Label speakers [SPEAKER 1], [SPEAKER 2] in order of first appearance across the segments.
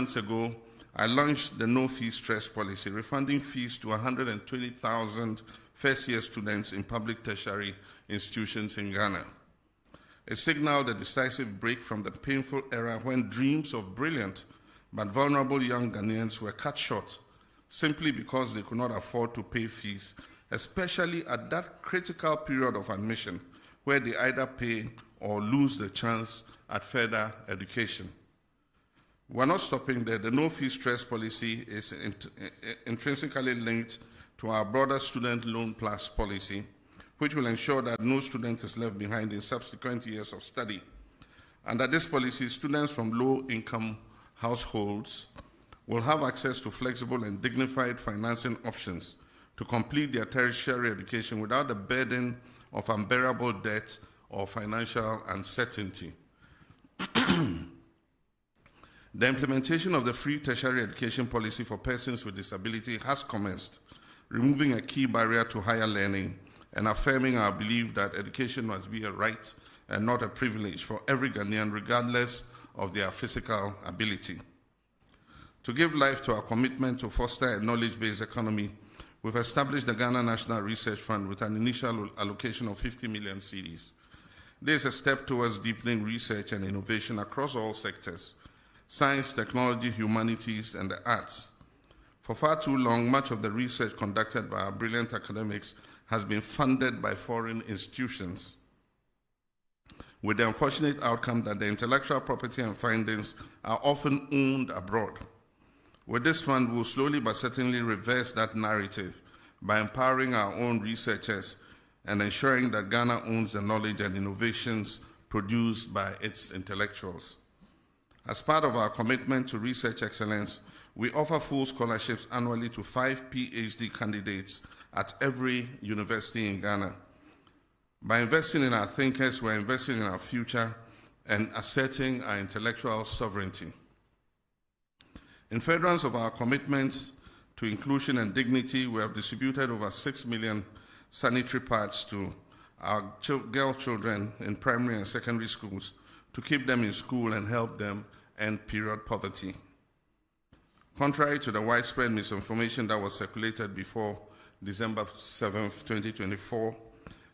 [SPEAKER 1] months ago, I launched the no-fee stress policy, refunding fees to 120,000 first-year students in public tertiary institutions in Ghana. It signaled a decisive break from the painful era when dreams of brilliant but vulnerable young Ghanaians were cut short simply because they could not afford to pay fees, especially at that critical period of admission where they either pay or lose the chance at further education. We're not stopping there. The no-fee stress policy is intrinsically linked to our broader student loan plus policy, which will ensure that no student is left behind in subsequent years of study. Under this policy, students from low-income households will have access to flexible and dignified financing options to complete their tertiary education without the burden of unbearable debt or financial uncertainty. The implementation of the free tertiary education policy for persons with disability has commenced, removing a key barrier to higher learning and affirming our belief that education must be a right and not a privilege for every Ghanaian, regardless of their physical ability. To give life to our commitment to foster a knowledge-based economy, we've established the Ghana National Research Fund with an initial allocation of 50 million cedis. This is a step towards deepening research and innovation across all sectors: science, technology, humanities, and the arts. For far too long, much of the research conducted by our brilliant academics has been funded by foreign institutions, with the unfortunate outcome that the intellectual property and findings are often owned abroad. With this fund, we'll slowly but certainly reverse that narrative by empowering our own researchers and ensuring that Ghana owns the knowledge and innovations produced by its intellectuals. As part of our commitment to research excellence, we offer full scholarships annually to 5 PhD candidates at every university in Ghana. By investing in our thinkers, we're investing in our future and asserting our intellectual sovereignty. In furtherance of our commitments to inclusion and dignity, we have distributed over 6 million sanitary pads to our girl children in primary and secondary schools to keep them in school and help them end period poverty. Contrary to the widespread misinformation that was circulated before December 7th, 2024,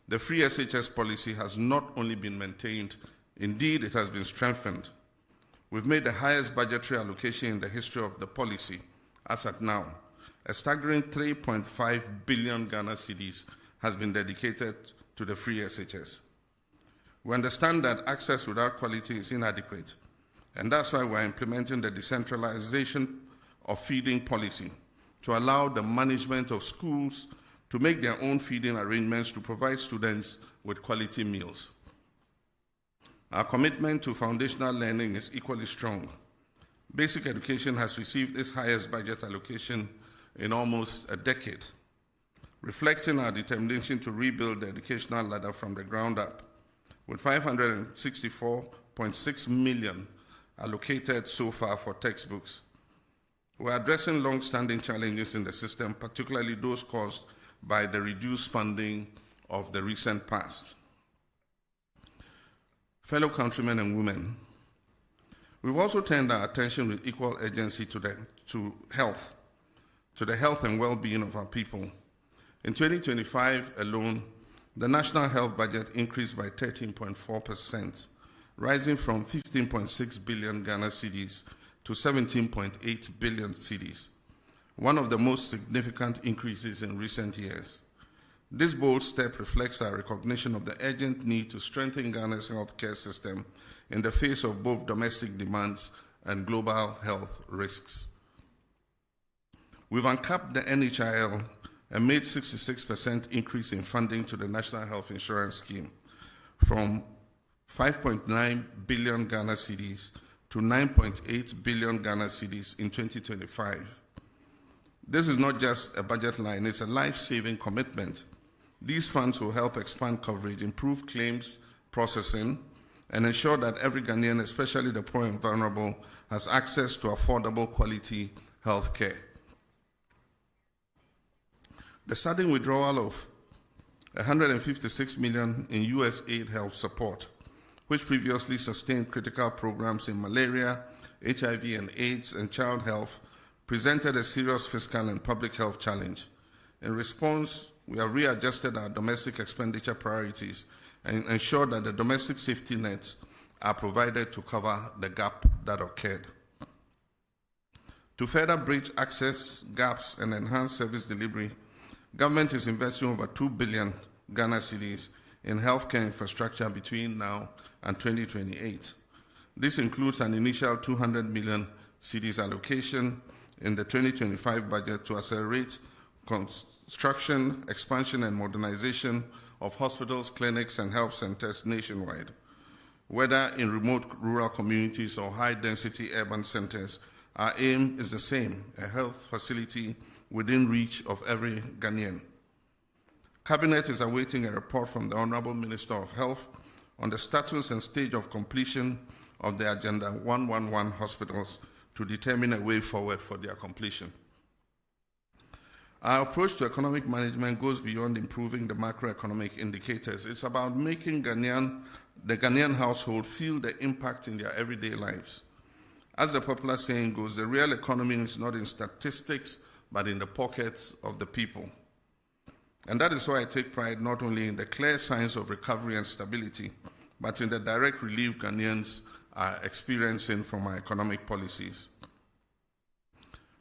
[SPEAKER 1] the free SHS policy has not only been maintained, indeed it has been strengthened. We've made the highest budgetary allocation in the history of the policy, as at now. A staggering 3.5 billion Ghana cedis has been dedicated to the free SHS. We understand that access without quality is inadequate, and that's why we're implementing the decentralization of feeding policy to allow the management of schools to make their own feeding arrangements to provide students with quality meals. Our commitment to foundational learning is equally strong. Basic education has received its highest budget allocation in almost a decade, reflecting our determination to rebuild the educational ladder from the ground up, with 564.6 million allocated so far for textbooks. We're addressing long-standing challenges in the system, particularly those caused by the reduced funding of the recent past. Fellow countrymen and women, we've also turned our attention with equal urgency to the health and well-being of our people. In 2025 alone, the national health budget increased by 13.4%, rising from 15.6 billion Ghana cedis to 17.8 billion cedis, one of the most significant increases in recent years. This bold step reflects our recognition of the urgent need to strengthen Ghana's healthcare system in the face of both domestic demands and global health risks. We've uncapped the NHIL and made 66% increase in funding to the National Health Insurance Scheme from 5.9 billion Ghana cedis to 9.8 billion Ghana cedis in 2025. This is not just a budget line, it's a life-saving commitment. These funds will help expand coverage, improve claims processing, and ensure that every Ghanaian, especially the poor and vulnerable, has access to affordable quality health care. The sudden withdrawal of 156 million in US aid health support, which previously sustained critical programs in malaria, HIV and AIDS, and child health presented a serious fiscal and public health challenge. In response, we have readjusted our domestic expenditure priorities and ensured that the domestic safety nets are provided to cover the gap that occurred. To further bridge access gaps and enhance service delivery, government is investing over 2 billion Ghana cedis in healthcare infrastructure between now and 2028. This includes an initial 200 million cedis allocation in the 2025 budget to accelerate construction, expansion, and modernization of hospitals, clinics, and health centers nationwide. Whether in remote rural communities or high-density urban centers, our aim is the same: a health facility within reach of every Ghanaian. Cabinet is awaiting a report from the Honorable Minister of Health on the status and stage of completion of the Agenda 111 hospitals to determine a way forward for their completion. Our approach to economic management goes beyond improving the macroeconomic indicators. It's about making the Ghanaian household feel the impact in their everyday lives. As the popular saying goes, the real economy is not in statistics, but in the pockets of the people. And that is why I take pride not only in the clear signs of recovery and stability, but in the direct relief Ghanaians are experiencing from our economic policies.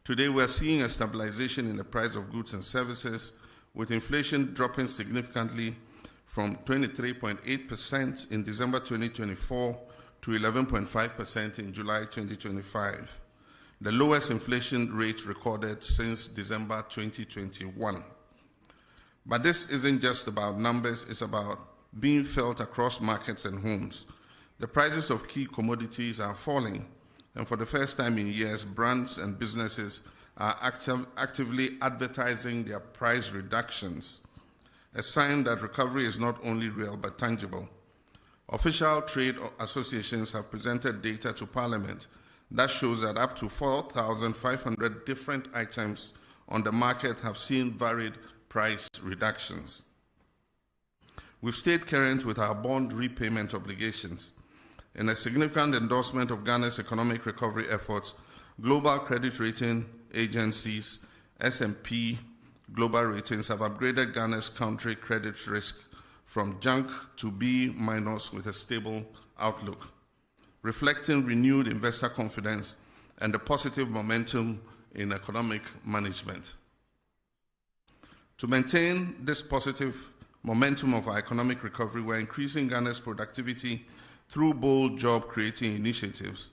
[SPEAKER 1] Today, we're seeing a stabilization in the price of goods and services, with inflation dropping significantly from 23.8% in December 2024 to 11.5% in July 2025, the lowest inflation rate recorded since December 2021. But this isn't just about numbers, it's about being felt across markets and homes. The prices of key commodities are falling, and for the first time in years, brands and businesses are actively advertising their price reductions, a sign that recovery is not only real but tangible. Official trade associations have presented data to Parliament that shows that up to 4,500 different items on the market have seen varied price reductions. We've stayed current with our bond repayment obligations. In a significant endorsement of Ghana's economic recovery efforts, global credit rating agencies, S&P Global Ratings, have upgraded Ghana's country credit risk from junk to B- with a stable outlook, reflecting renewed investor confidence and the positive momentum in economic management. To maintain this positive momentum of our economic recovery, we're increasing Ghana's productivity through bold job-creating initiatives.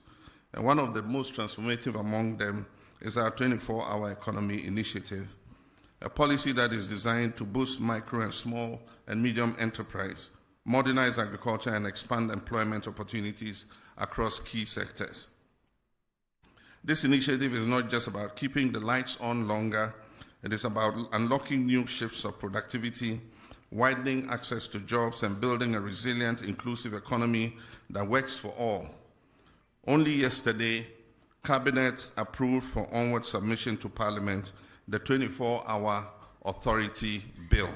[SPEAKER 1] And one of the most transformative among them is our 24-hour economy initiative, a policy that is designed to boost micro and small and medium enterprise, modernize agriculture, and expand employment opportunities across key sectors. This initiative is not just about keeping the lights on longer, it is about unlocking new shifts of productivity, widening access to jobs, and building a resilient, inclusive economy that works for all. Only yesterday, Cabinet approved for onward submission to Parliament the 24-hour authority bill.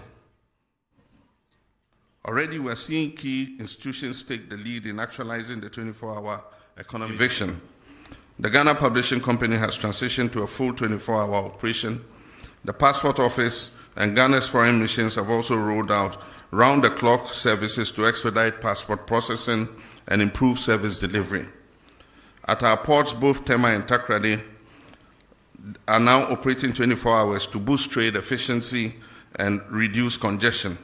[SPEAKER 1] Already, we're seeing key institutions take the lead in actualizing the 24-hour economic vision. The Ghana Publishing Company has transitioned to a full 24-hour operation. The Passport Office and Ghana's foreign missions have also rolled out round-the-clock services to expedite passport processing and improve service delivery. At our ports, both Tema and Takrady are now operating 24 hours to boost trade efficiency and reduce congestion.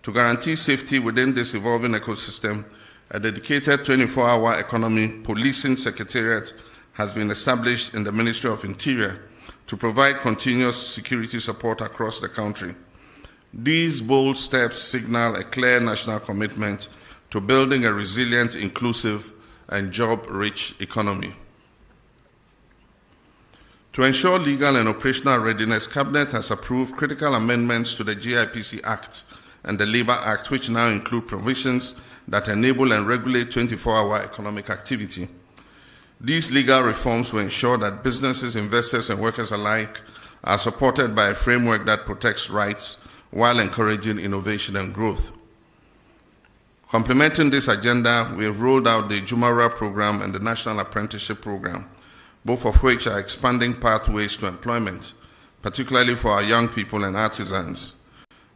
[SPEAKER 1] To guarantee safety within this evolving ecosystem, a dedicated 24-hour economy policing secretariat has been established in the Ministry of Interior to provide continuous security support across the country. These bold steps signal a clear national commitment to building a resilient, inclusive, and job-rich economy. To ensure legal and operational readiness, Cabinet has approved critical amendments to the GIPC Act and the Labour Act, which now include provisions that enable and regulate 24-hour economic activity. These legal reforms will ensure that businesses, investors, and workers alike are supported by a framework that protects rights while encouraging innovation and growth. Complementing this agenda, we have rolled out the Jumara program and the National Apprenticeship Program, both of which are expanding pathways to employment, particularly for our young people and artisans.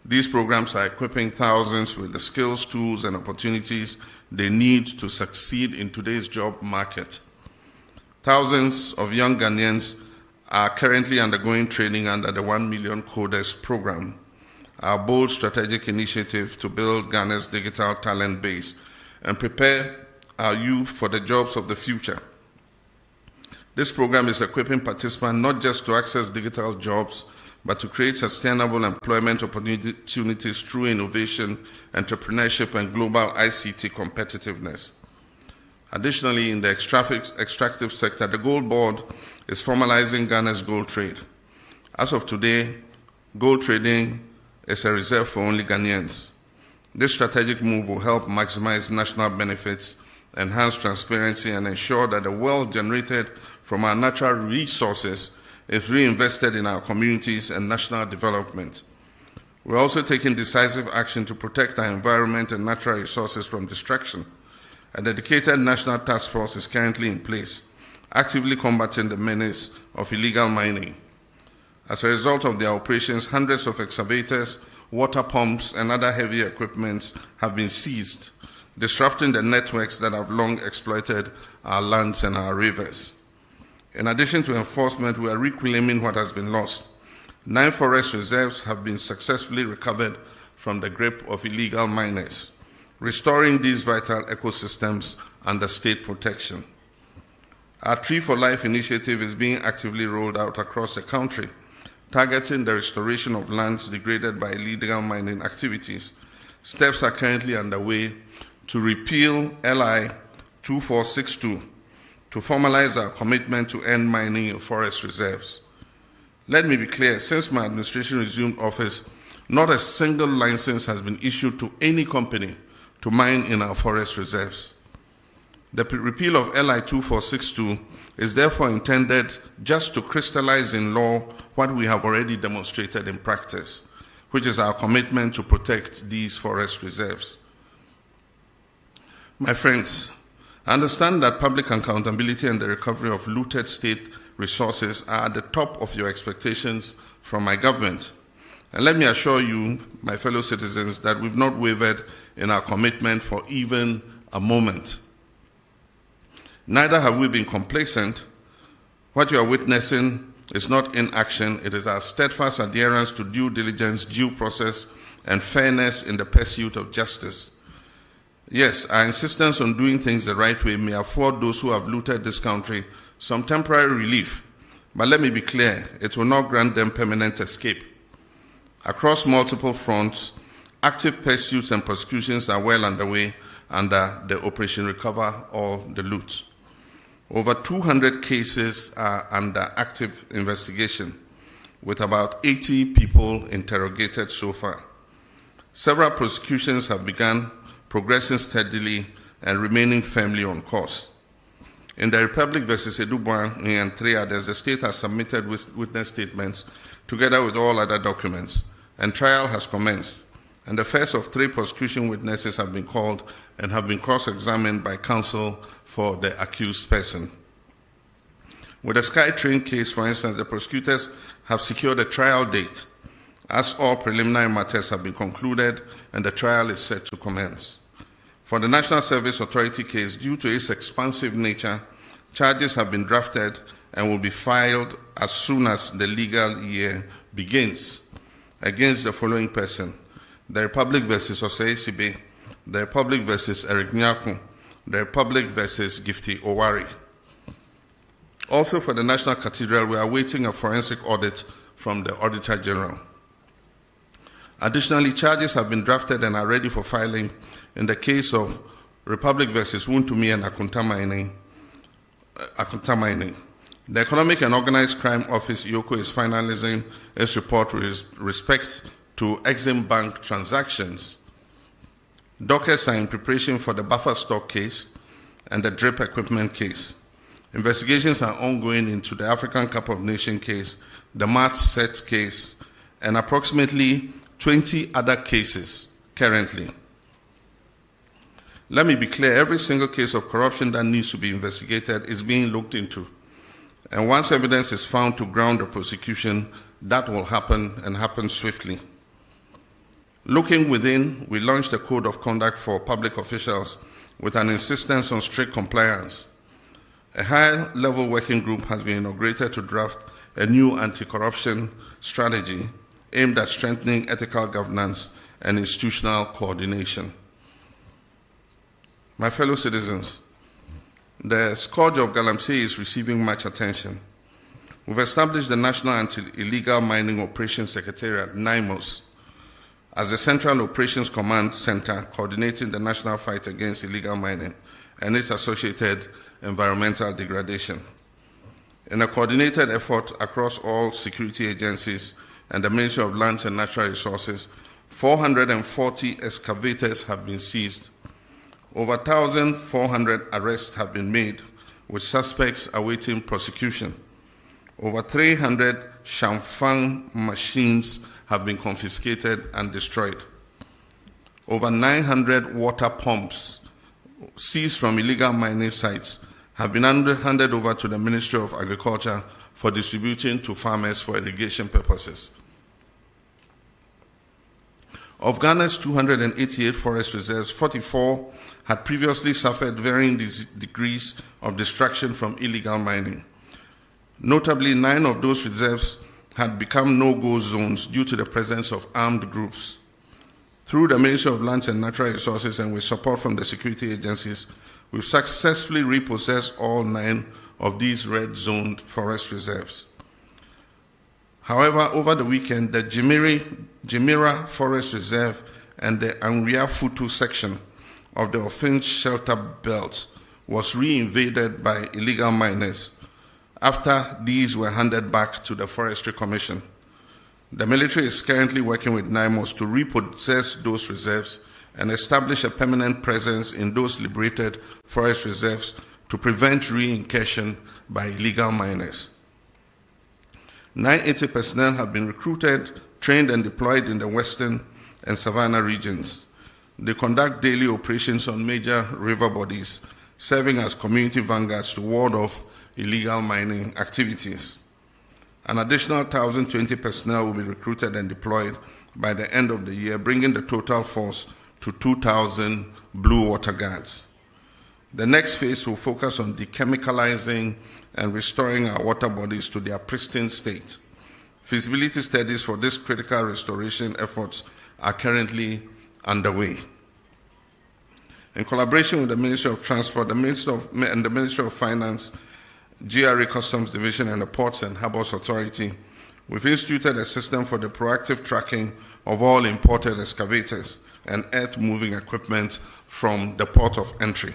[SPEAKER 1] These programs are equipping thousands with the skills, tools, and opportunities they need to succeed in today's job market. Thousands of young Ghanaians are currently undergoing training under the 1 Million Coders program, our bold strategic initiative to build Ghana's digital talent base and prepare our youth for the jobs of the future. This program is equipping participants not just to access digital jobs, but to create sustainable employment opportunities through innovation, entrepreneurship, and global ICT competitiveness. Additionally, in the extractive sector, the Gold Board is formalizing Ghana's gold trade. As of today, gold trading is a reserve for only Ghanaians. This strategic move will help maximize national benefits, enhance transparency, and ensure that the wealth generated from our natural resources is reinvested in our communities and national development. We're also taking decisive action to protect our environment and natural resources from destruction. A dedicated national task force is currently in place, actively combating the menace of illegal mining. As a result of their operations, hundreds of excavators, water pumps, and other heavy equipment have been seized, disrupting the networks that have long exploited our lands and our rivers. In addition to enforcement, we are reclaiming what has been lost. 9 forest reserves have been successfully recovered from the grip of illegal miners, restoring these vital ecosystems under state protection. Our Tree for Life initiative is being actively rolled out across the country, targeting the restoration of lands degraded by illegal mining activities. Steps are currently underway to repeal LI 2462 to formalize our commitment to end mining in forest reserves. Let me be clear, since my administration resumed office, not a single license has been issued to any company to mine in our forest reserves. The repeal of LI 2462 is therefore intended just to crystallize in law what we have already demonstrated in practice, which is our commitment to protect these forest reserves. My friends, I understand that public accountability and the recovery of looted state resources are at the top of your expectations from my government. And let me assure you, my fellow citizens, that we've not wavered in our commitment for even a moment. Neither have we been complacent. What you are witnessing is not inaction, it is our steadfast adherence to due diligence, due process, and fairness in the pursuit of justice. Yes, our insistence on doing things the right way may afford those who have looted this country some temporary relief, but let me be clear, it will not grant them permanent escape. Across multiple fronts, active pursuits and prosecutions are well underway under the Operation Recover All the Loot. Over 200 cases are under active investigation, with about 80 people interrogated so far. Several prosecutions have begun, progressing steadily and remaining firmly on course. In the Republic versus Edubwan and 3 others, the state has submitted witness statements together with all other documents, and trial has commenced. And the first of 3 prosecution witnesses have been called and have been cross-examined by counsel for the accused person. With the SkyTrain case, for instance, the prosecutors have secured a trial date, as all preliminary matters have been concluded and the trial is set to commence. For the National Service Authority case, due to its expansive nature, charges have been drafted and will be filed as soon as the legal year begins against the following person: the Republic versus Osei Sibe, the Republic versus Eric Nyakun, the Republic versus Gifty Owari. Also for the National Cathedral, we are awaiting a forensic audit from the Auditor General. Additionally, charges have been drafted and are ready for filing in the case of Republic versus Wuntumi and Akunta Mining. The Economic and Organized Crime Office, IOCO, is finalizing its report with respect to Exim Bank transactions. Dockets are in preparation for the buffer stock case and the drip equipment case. Investigations are ongoing into the African Cup of Nations case, the March Set case, and approximately 20 other cases currently. Let me be clear, every single case of corruption that needs to be investigated is being looked into. And once evidence is found to ground the prosecution, that will happen and happen swiftly. Looking within, we launched a code of conduct for public officials with an insistence on strict compliance. A high-level working group has been inaugurated to draft a new anti-corruption strategy aimed at strengthening ethical governance and institutional coordination. My fellow citizens, the scourge of Galamsey is receiving much attention. We've established the National Anti-Illegal Mining Operations Secretariat, NIMOS, as the Central Operations Command Center coordinating the national fight against illegal mining and its associated environmental degradation. In a coordinated effort across all security agencies and the Ministry of Lands and Natural Resources, 440 excavators have been seized. Over 1,400 arrests have been made, with suspects awaiting prosecution. Over 300 Shamfang machines have been confiscated and destroyed. Over 900 water pumps seized from illegal mining sites have been handed over to the Ministry of Agriculture for distributing to farmers for irrigation purposes. Of Ghana's 288 forest reserves, 44 had previously suffered varying degrees of destruction from illegal mining. Notably, 9 of those reserves had become no-go zones due to the presence of armed groups. Through the Ministry of Lands and Natural Resources and with support from the security agencies, we've successfully repossessed all 9 of these red-zoned forest reserves. However, over the weekend, the Jimira Forest Reserve and the Anria Futu section of the Ofinch Shelter Belt was re-invaded by illegal miners after these were handed back to the Forestry Commission. The military is currently working with NIMOS to repossess those reserves and establish a permanent presence in those liberated forest reserves to prevent re-incursion by illegal miners. 980 personnel have been recruited, trained and deployed in the Western and Savannah regions. They conduct daily operations on major river bodies, serving as community vanguards to ward off illegal mining activities. An additional 1,020 personnel will be recruited and deployed by the end of the year, bringing the total force to 2,000 Blue Water Guards. The next phase will focus on dechemicalizing and restoring our water bodies to their pristine state. Feasibility studies for this critical restoration efforts are currently underway. In collaboration with the Ministry of Transport, the Ministry of Finance, GRA Customs Division, and the Ports and Harbours Authority, we've instituted a system for the proactive tracking of all imported excavators and earth-moving equipment from the port of entry.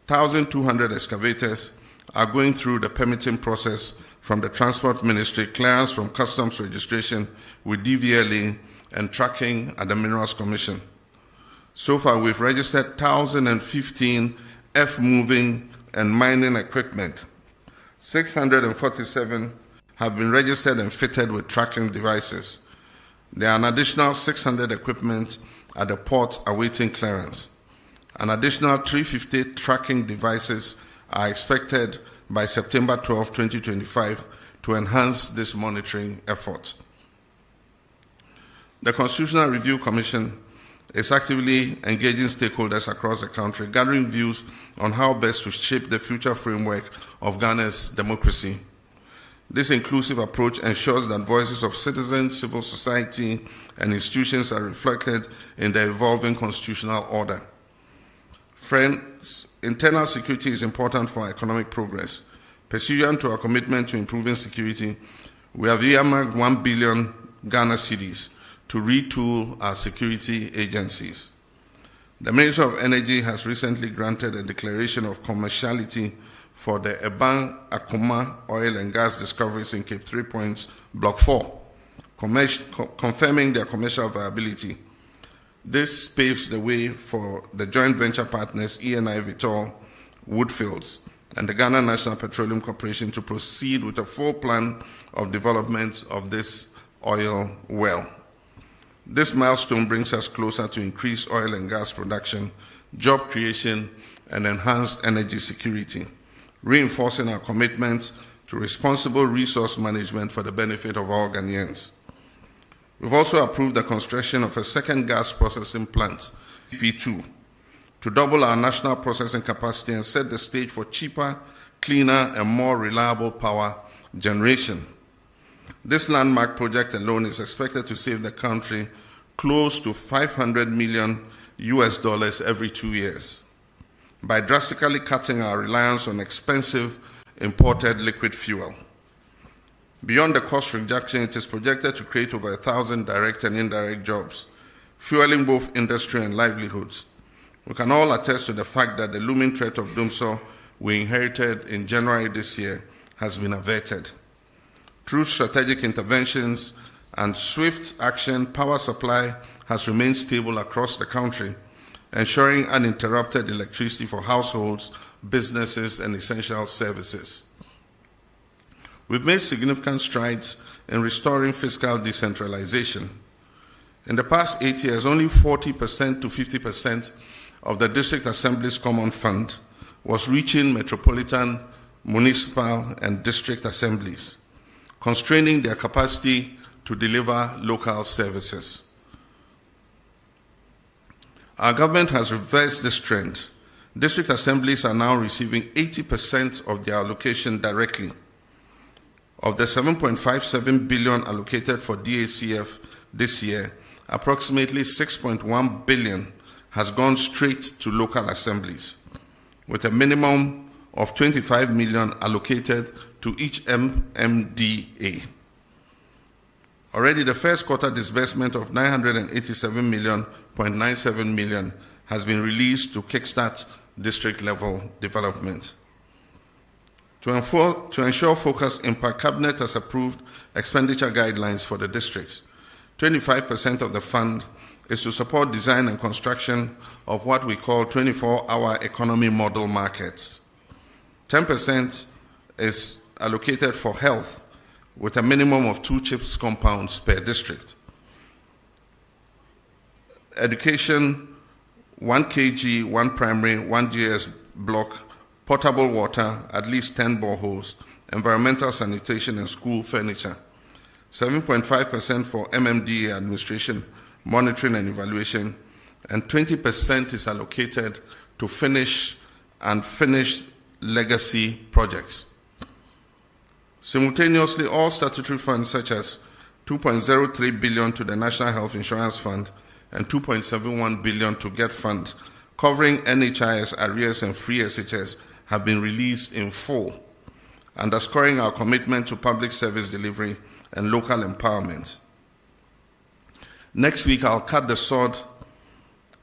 [SPEAKER 1] 1,200 excavators are going through the permitting process from the Transport Ministry, clearance from Customs registration with DVLA, and tracking at the Minerals Commission. So far, we've registered 1,015 earth-moving and mining equipment. 647 have been registered and fitted with tracking devices. There are an additional 600 equipment at the port awaiting clearance. An additional 350 tracking devices are expected by September 12, 2025 to enhance this monitoring effort. The Constitutional Review Commission is actively engaging stakeholders across the country, gathering views on how best to shape the future framework of Ghana's democracy. This inclusive approach ensures that voices of citizens, civil society, and institutions are reflected in the evolving constitutional order. Friends, internal security is important for economic progress. Pursuant to our commitment to improving security, we have earmarked 1 billion Ghana cedis to retool our security agencies. The Ministry of Energy has recently granted a declaration of commerciality for the Eban Akoma oil and gas discoveries in Cape 3 Points, Block 4, confirming their commercial viability. This paves the way for the joint venture partners ENI Vitol, Woodfields, and the Ghana National Petroleum Corporation to proceed with a full plan of development of this oil well. This milestone brings us closer to increased oil and gas production, job creation, and enhanced energy security, reinforcing our commitment to responsible resource management for the benefit of all Ghanaians. We've also approved the construction of a second gas processing plant, P2, to double our national processing capacity and set the stage for cheaper, cleaner, and more reliable power generation. This landmark project alone is expected to save the country close to $500 million every 2 years by drastically cutting our reliance on expensive imported liquid fuel. Beyond the cost reduction, it is projected to create over 1,000 direct and indirect jobs, fueling both industry and livelihoods. We can all attest to the fact that the looming threat of doomsday we inherited in January this year has been averted. Through strategic interventions and swift action, power supply has remained stable across the country, ensuring uninterrupted electricity for households, businesses, and essential services. We've made significant strides in restoring fiscal decentralization. In the past 8 years, only 40% to 50% of the District Assembly's Common Fund was reaching metropolitan, municipal, and district assemblies, constraining their capacity to deliver local services. Our government has reversed this trend. District assemblies are now receiving 80% of their allocation directly. Of the $7.57 billion allocated for DACF this year, approximately $6.1 billion has gone straight to local assemblies, with a minimum of $25 million allocated to each MMDA. Already the first quarter disbursement of $987.97 million has been released to kickstart district-level development. To ensure focused impact, Cabinet has approved expenditure guidelines for the districts. 25% of the fund is to support design and construction of what we call 24-hour economy model markets. 10% is allocated for health, with a minimum of 2 CHIPS compounds per district. Education, 1 kg, 1 primary, 1 GS block, potable water, at least 10 boreholes, environmental sanitation and school furniture. 7.5% for MMDA administration, monitoring and evaluation, and 20% is allocated to finish and finished legacy projects. Simultaneously, all statutory funds such as $2.03 billion to the National Health Insurance Fund and $2.71 billion to GET Fund, covering NHIS, arrears, and free SHS, have been released in full, underscoring our commitment to public service delivery and local empowerment. Next week, I'll cut the sword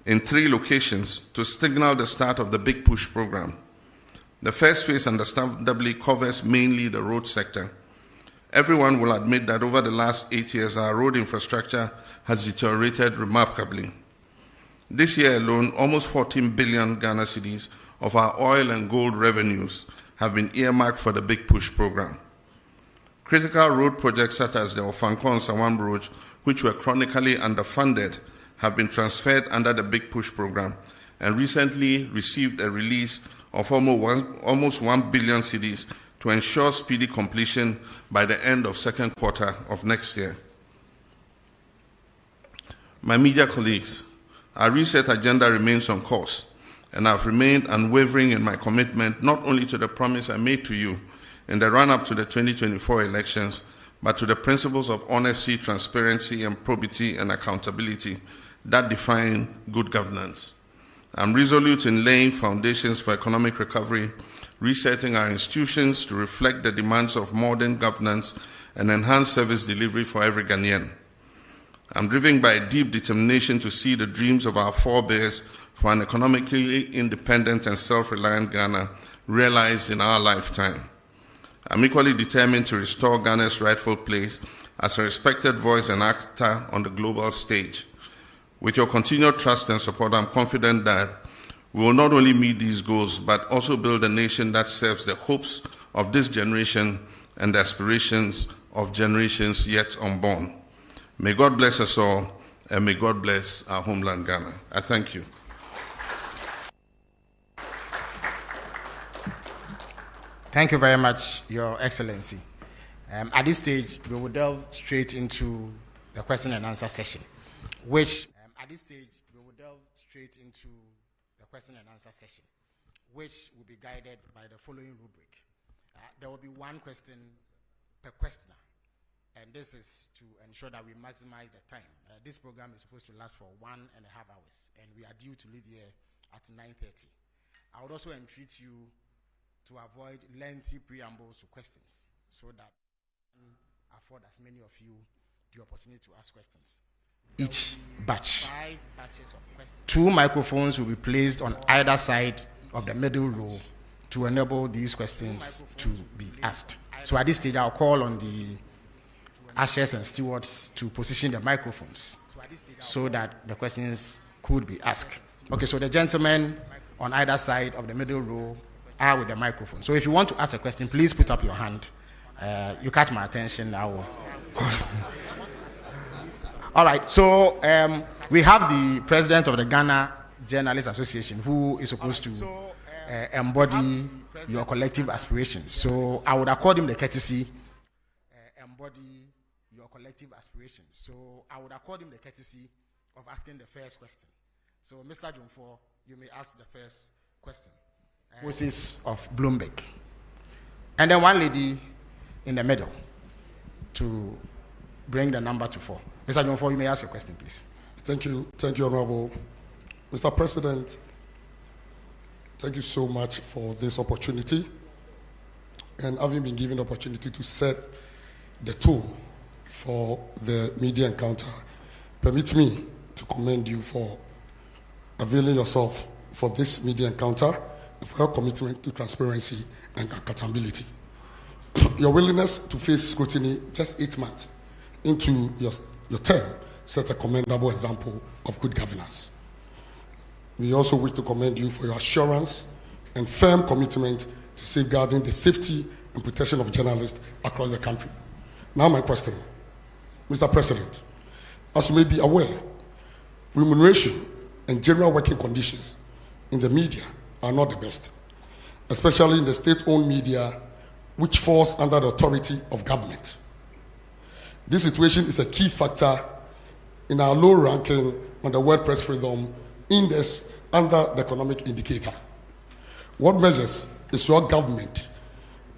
[SPEAKER 1] in 3 locations to signal the start of the Big Push program. The first phase, understandably, covers mainly the road sector. Everyone will admit that over the last 8 years, our road infrastructure has deteriorated remarkably. This year alone, almost 14 billion Ghana cedis of our oil and gold revenues have been earmarked for the Big Push program. Critical road projects such as the Ofankon-Sawam Road, which were chronically underfunded, have been transferred under the Big Push program and recently received a release of almost 1 billion cedis to ensure speedy completion by the end of second quarter of next year. My media colleagues, our reset agenda remains on course, and I've remained unwavering in my commitment not only to the promise I made to you in the run-up to the 2024 elections, but to the principles of honesty, transparency, and probity and accountability that define good governance. I'm resolute in laying foundations for economic recovery, resetting our institutions to reflect the demands of modern governance and enhanced service delivery for every Ghanaian. I'm driven by a deep determination to see the dreams of our forebears for an economically independent and self-reliant Ghana realized in our lifetime. I'm equally determined to restore Ghana's rightful place as a respected voice and actor on the global stage. With your continued trust and support, I'm confident that we will not only meet these goals, but also build a nation that serves the hopes of this generation and the aspirations of generations yet unborn. May God bless us all, and may God bless our homeland, Ghana. I thank you.
[SPEAKER 2] Thank you very much, Your Excellency. At this stage, we will delve straight into the question and answer session, which will be guided by the following rubric. There will be one question per questioner, and this is to ensure that we maximize the time. This program is supposed to last for 1.5 hours, and we are due to leave here at 9:30. I would also entreat you to avoid lengthy preambles to questions so that afford as many of you the opportunity to ask questions. Each batch. 5 batches of questions. 2 microphones will be placed on either side of the middle row to enable these questions to be asked. So at this stage, I'll call on the ushers and stewards to position the microphones so that the questions could be asked. Okay, so the gentlemen on either side of the middle row are with the microphone. So if you want to ask a question, please put up your hand. You catch my attention, I will. All right, so we have the president of the Ghana Journalists Association who is supposed to embody your collective aspirations. So I would accord him the courtesy of asking the first question. So Mr. Jumfo, you may ask the first question. Moses of Bloomberg. And then one lady in the middle to bring the number to 4. Mr. Jumfo, you may ask your question, please.
[SPEAKER 3] Thank you, Honorable. Mr. President, thank you so much for this opportunity and having been given the opportunity to set the tone for the media encounter. Permit me to commend you for availing yourself for this media encounter and for your commitment to transparency and accountability. Your willingness to face scrutiny just 8 months into your term set a commendable example of good governance. We also wish to commend you for your assurance and firm commitment to safeguarding the safety and protection of journalists across the country. Now my question, Mr. President, as you may be aware, remuneration and general working conditions in the media are not the best, especially in the state-owned media, which falls under the authority of government. This situation is a key factor in our low ranking on the World Press Freedom Index under the economic indicator. What measures is your government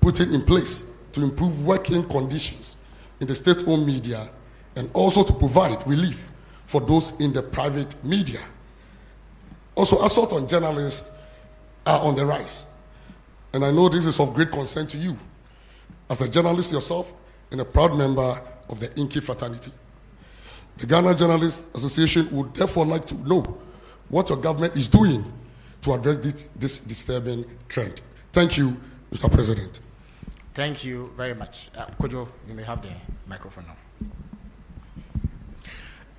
[SPEAKER 3] putting in place to improve working conditions in the state-owned media and also to provide relief for those in the private media? Also, assault on journalists are on the rise, and I know this is of great concern to you as a journalist yourself and a proud member of the Inky fraternity. The Ghana Journalists Association would therefore like to know what your government is doing to address this disturbing trend. Thank you, Mr. President.
[SPEAKER 2] Thank you very much. Kojo, you may have the microphone now.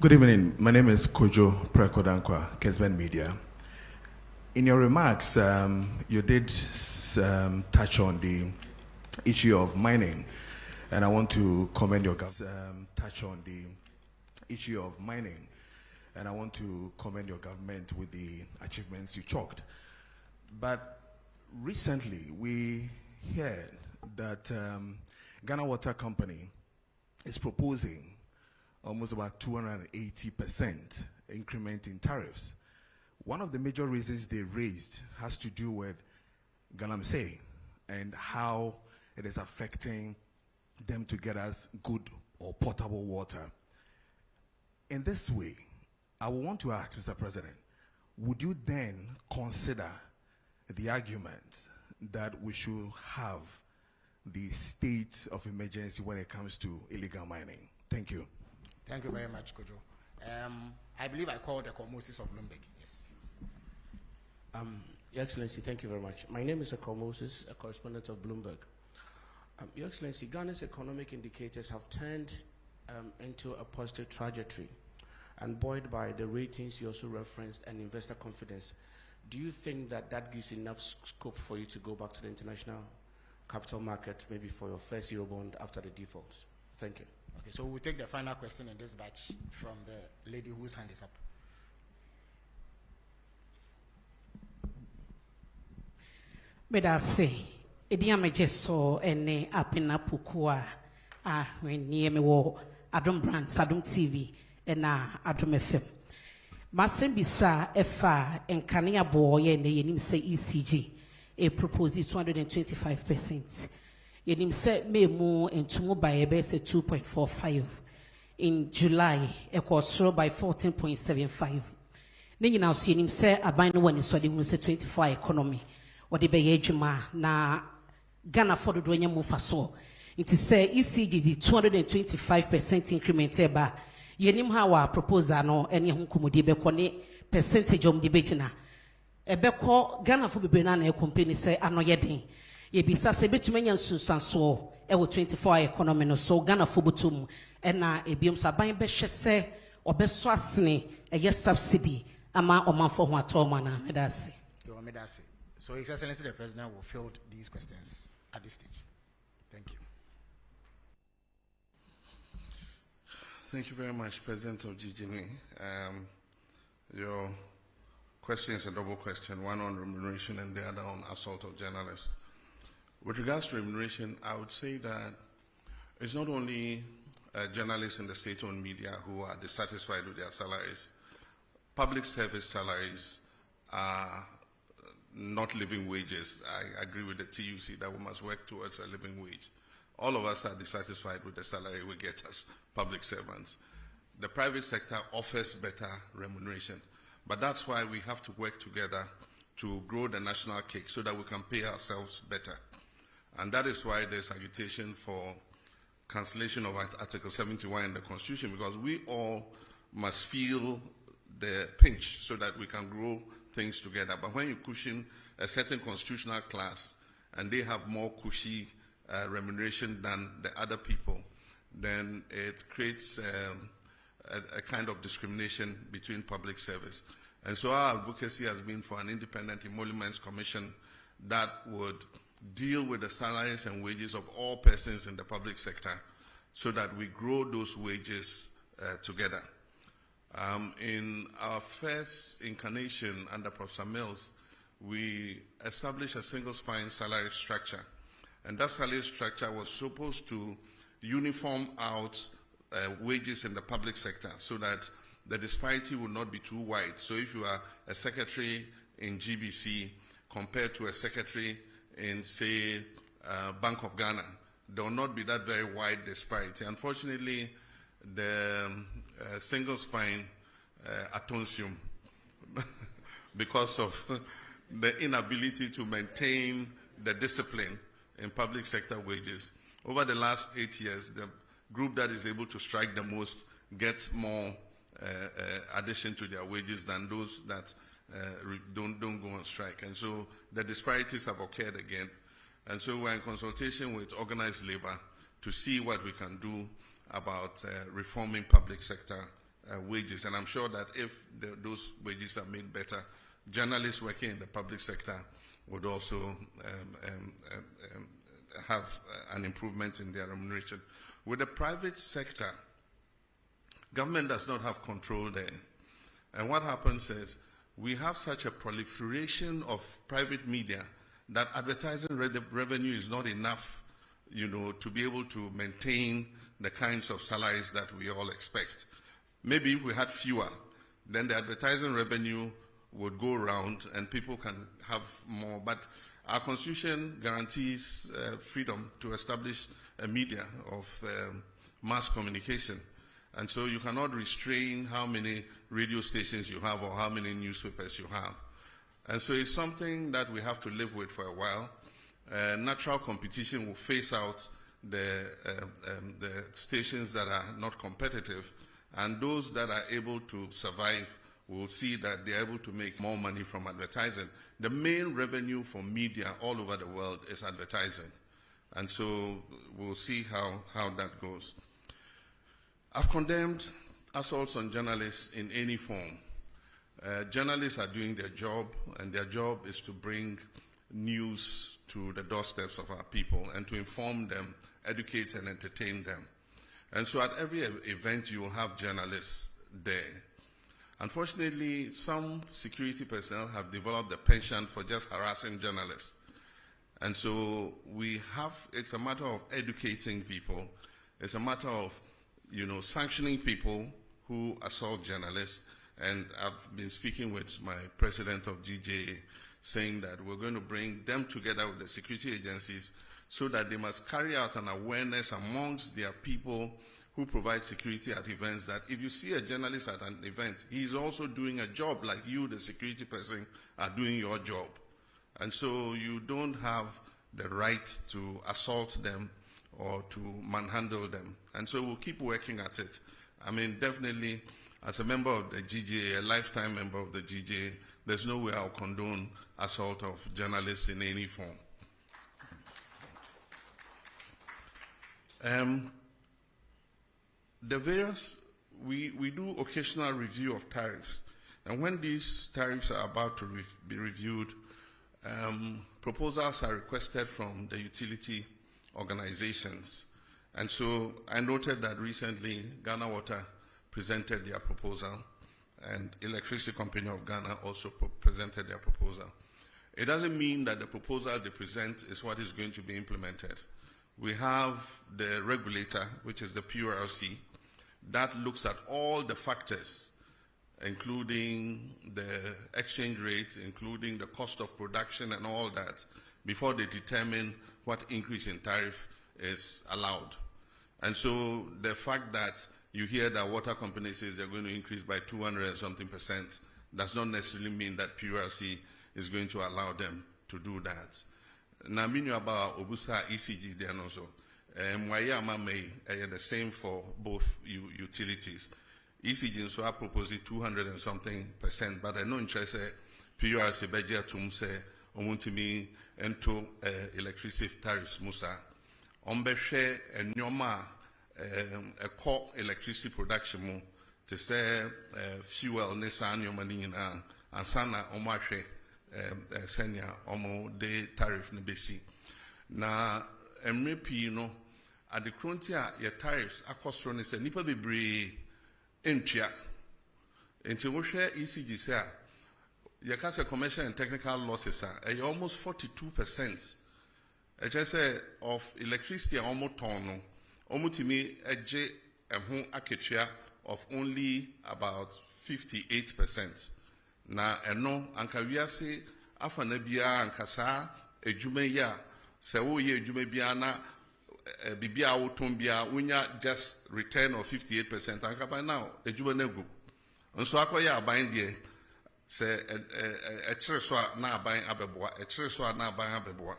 [SPEAKER 4] Good evening. My name is Kojo Prekodankwa, Kesben Media. In your remarks, you did touch on the issue of mining, and I want to commend your government. With the achievements you chalked. But recently, we heard that Ghana Water Company is proposing almost about 280% increment in tariffs. One of the major reasons they raised has to do with Galamsey and how it is affecting them to get us good or potable water. In this way, I would want to ask, Mr. President, would you then consider the argument that we should have the state of emergency when it comes to illegal mining? Thank you.
[SPEAKER 2] Thank you very much, Kojo. I believe I called the Moses of Bloomberg. Yes.
[SPEAKER 5] Your Excellency, thank you very much. My name is Akol Moses, a correspondent of Bloomberg. Your Excellency, Ghana's economic indicators have turned into a positive trajectory, and buoyed by the ratings you also referenced and investor confidence. Do you think that that gives enough scope for you to go back to the international capital market, maybe for your first Eurobond after the defaults? Thank you.
[SPEAKER 2] Okay, so we'll take the final question in this batch from the lady whose hand is up.
[SPEAKER 6] But I say, Ediameje so ene apena pukua when near me wo Adom Brand Sadom TV ena Adom FM. Masen bisa efa enkania boy ne yenim se ECG a proposed 225%. Yenim se me mu entumo by ebe se 2.45 in July ekosro by 14.75. Ne nyina so yenim se aban no wani so de hu se 24 economy o de be ye adwuma na Ghana for do anya mu fa so. It is say ECG the 225% increment eba. Yenim ha wa proposal no ene ho komodi be ko ne percentage om de begina. Ebe ko Ghana for bebre na company say anoye den. Ye bisa se betuma nya nsunsanso e wo 24 economy no so Ghana for butum e na ebiom so aban be hye se obeso asene eye subsidy ama omanfo ho atoma na medase.
[SPEAKER 2] Yo medase. So His Excellency the President will field these questions at this stage. Thank you.
[SPEAKER 1] Thank you very much, President of GGNI. Your question is a double question, one on remuneration and the other on assault of journalists. With regards to remuneration, I would say that it's not only journalists in the state-owned media who are dissatisfied with their salaries. Public service salaries are not living wages. I agree with the TUC that we must work towards a living wage. All of us are dissatisfied with the salary we get as public servants. The private sector offers better remuneration, but that's why we have to work together to grow the national cake so that we can pay ourselves better. And that is why there's agitation for cancellation of Article 71 in the Constitution, because we all must feel the pinch so that we can grow things together. But when you cushion a certain constitutional class and they have more cushy remuneration than the other people, then it creates a kind of discrimination between public service. And so our advocacy has been for an independent emoluments commission that would deal with the salaries and wages of all persons in the public sector so that we grow those wages together. In our first incarnation under Professor Mills, we established a single spine salary structure. And that salary structure was supposed to uniform out wages in the public sector so that the disparity would not be too wide. So if you are a secretary in GBC compared to a secretary in, say, Bank of Ghana, there will not be that very wide disparity. Unfortunately, the single spine atonsium, because of the inability to maintain the discipline in public sector wages. Over the last 8 years, the group that is able to strike the most gets more addition to their wages than those that don't go on strike. And so the disparities have occurred again. And so we're in consultation with organized labor to see what we can do about reforming public sector wages. And I'm sure that if those wages are made better, journalists working in the public sector would also have an improvement in their remuneration. With the private sector, government does not have control there. And what happens is we have such a proliferation of private media that advertising revenue is not enough, to be able to maintain the kinds of salaries that we all expect. Maybe if we had fewer, then the advertising revenue would go around and people can have more. But our constitution guarantees freedom to establish a media of mass communication. And so you cannot restrain how many radio stations you have or how many newspapers you have. And so it's something that we have to live with for a while. Natural competition will phase out the stations that are not competitive, and those that are able to survive will see that they're able to make more money from advertising. The main revenue for media all over the world is advertising. And so we'll see how that goes. I've condemned assaults on journalists in any form. Journalists are doing their job, and their job is to bring news to the doorsteps of our people and to inform them, educate and entertain them. And so at every event you will have journalists there. Unfortunately, some security personnel have developed a penchant for just harassing journalists. And so it's a matter of educating people. It's a matter of, sanctioning people who assault journalists. And I've been speaking with my president of GJA, saying that we're going to bring them together with the security agencies so that they must carry out an awareness amongst their people who provide security at events, that if you see a journalist at an event, he's also doing a job like you, the security person, are doing your job. And so you don't have the right to assault them or to manhandle them. And so we'll keep working at it. I mean, definitely, as a member of the GJA, a lifetime member of the GJA, there's no way I'll condone assault of journalists in any form. We do occasional review of tariffs. And when these tariffs are about to be reviewed, proposals are requested from the utility organizations. And so I noted that recently Ghana Water presented their proposal, and Electricity Company of Ghana also presented their proposal. It doesn't mean that the proposal they present is what is going to be implemented. We have the regulator, which is the PURC, that looks at all the factors, including the exchange rates, including the cost of production and all that, before they determine what increase in tariff is allowed. And so the fact that you hear that water companies say they're going to increase by 200 and something percent does not necessarily mean that PURC is going to allow them to do that. Now, meaning about Obusa ECG then also, the same for both utilities. ECG so I propose 200 and something percent, but I know interest PURC budget to say omuntimi into electricity tariffs musa. Ombeshe and nyoma a core electricity production mo to say fuel nesan yomanina and sana omashe senya omo de tariff ne besi. Na MRP no at the frontier your tariffs across run is a nipa bebre entia. Until we share ECG say your case commercial and technical losses are almost 42%. I just say of electricity almost tono. Omutimi eje ehun aketua of only about 58%. Na eno anka wiase afa na bia anka saa edwuma ya se wo ye edwuma bia na bibia wo ton bia wonya just return of 58% anka by now edwuma na gu nso akoya aban de se kire so na aban abeboa kire so na aban abeboa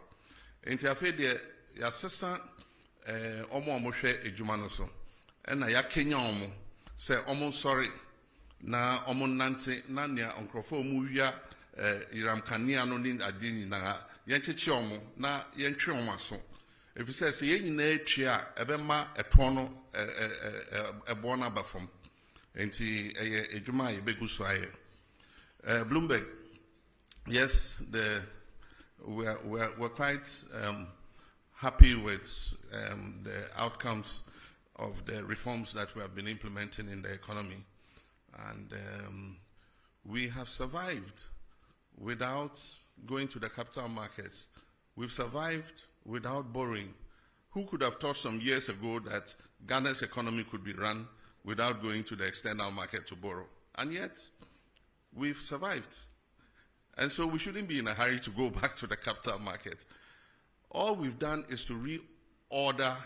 [SPEAKER 1] enti afa de ya sesa omo hwe edwuma no so na ya kenya omo se omo sorry na omo nante na nea onkrofo omo wia iram kania no ni ade nyina ye ncheche omo na ye ntwe omo aso efise se ye nyina atwi a ebema eton no ebo na bafom enti eye edwuma ye begu so aye Bloomberg, yes, we're quite happy with the outcomes of the reforms that we have been implementing in the economy. And we have survived without going to the capital markets. We've survived without borrowing. Who could have thought some years ago that Ghana's economy could be run without going to the external market to borrow? And yet, we've survived. And so we shouldn't be in a hurry to go back to the capital market. All we've done is to reorder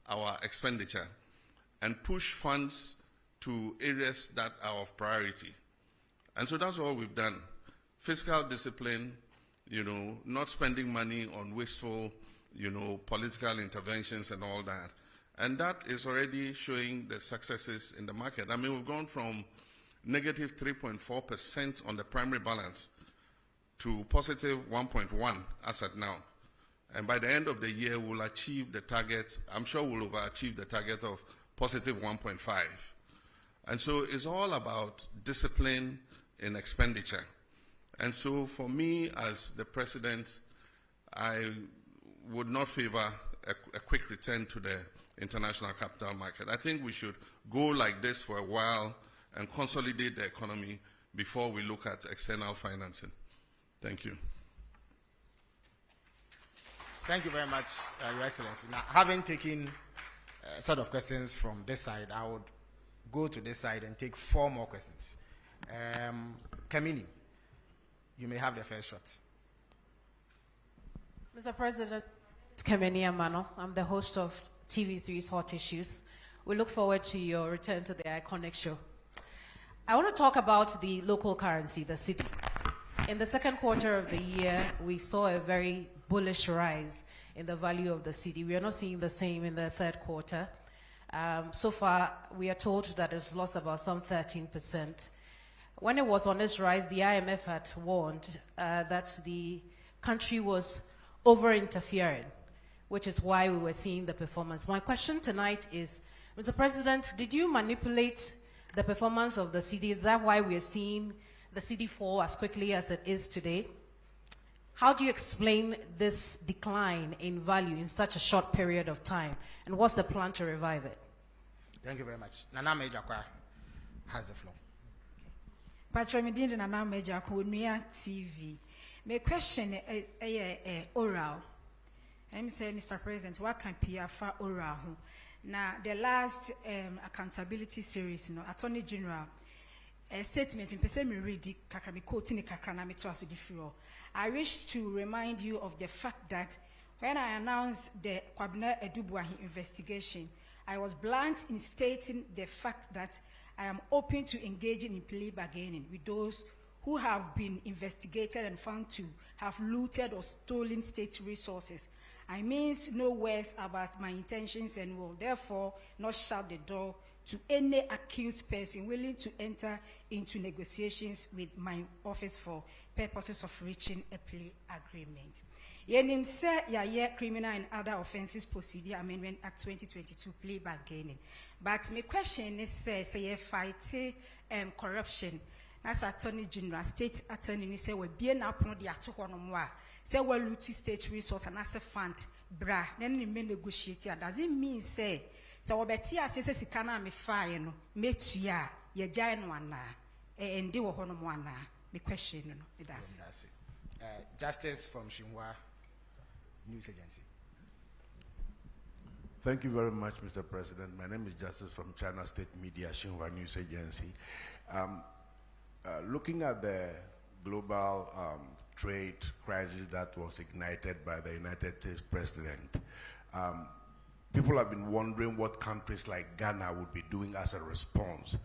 [SPEAKER 1] our expenditure and push funds to areas that are of priority. And so that's all we've done. Fiscal discipline, not spending money on wasteful, political interventions and all that. And that is already showing the successes in the market. I mean, we've gone from negative 3.4% on the primary balance to positive 1.1 as at now. And by the end of the year, we'll achieve the target. I'm sure we'll overachieve the target of positive 1.5. And so it's all about discipline in expenditure. And so for me as the president, I would not favor a quick return to the international capital market. I think we should go like this for a while and consolidate the economy before we look at external financing. Thank you.
[SPEAKER 2] Thank you very much, Your Excellency. Now, having taken a set of questions from this side, I would go to this side and take 4 more questions. Kamini, you may have the first shot.
[SPEAKER 6] Mr. President, it's Kamini Amano. I'm the host of TV3's Hot Issues. We look forward to your return to the iconic show. I want to talk about the local currency, the cedi. In the second quarter of the year, we saw a very bullish rise in the value of the cedi. We are not seeing the same in the third quarter. So far, we are told that it's lost about some 13%. When it was on its rise, the IMF had warned that the country was over-interfering, which is why we were seeing the performance. My question tonight is, Mr. President, did you manipulate the performance of the cedi? Is that why we are seeing the cedi fall as quickly as it is today? How do you explain this decline in value in such a short period of time? And what's the plan to revive it?
[SPEAKER 2] Thank you very much. Nana Mejakwa has the floor.
[SPEAKER 7] Patron Nana Mejakwa, TV. My question is oral. I'm saying, Mr. President, what can PFA oral? Now, the last accountability series, Attorney General, a statement in Pesemi Redi, Kakami quoting Kakranami to us. I wish to remind you of the fact that when I announced the Kwabena Edubwahi investigation, I was blunt in stating the fact that I am open to engaging in plea bargaining with those who have been investigated and found to have looted or stolen state resources. I mean no words about my intentions and will therefore not shut the door to any accused person willing to enter into negotiations with my office for purposes of reaching a plea agreement. Yenim se ya criminal and other offenses procedure amendment act 2022 plea bargaining. But my question is say fight corruption. As Attorney General, State Attorney say we be na upon the atohonomwa. Say we loot state resource and as a fund bra. Then we may negotiate. Does it mean say we betia say sikana me fire no me tuya ye jai no ana and de wo hono mo ana. Me question no it does.
[SPEAKER 2] Justice from Shinhua News Agency.
[SPEAKER 8] Thank you very much, Mr. President. My name is Justice from China State Media, Shinhua News Agency. Looking at the global trade crisis that was ignited by the United States President, people have been wondering what countries like Ghana would be doing as a response.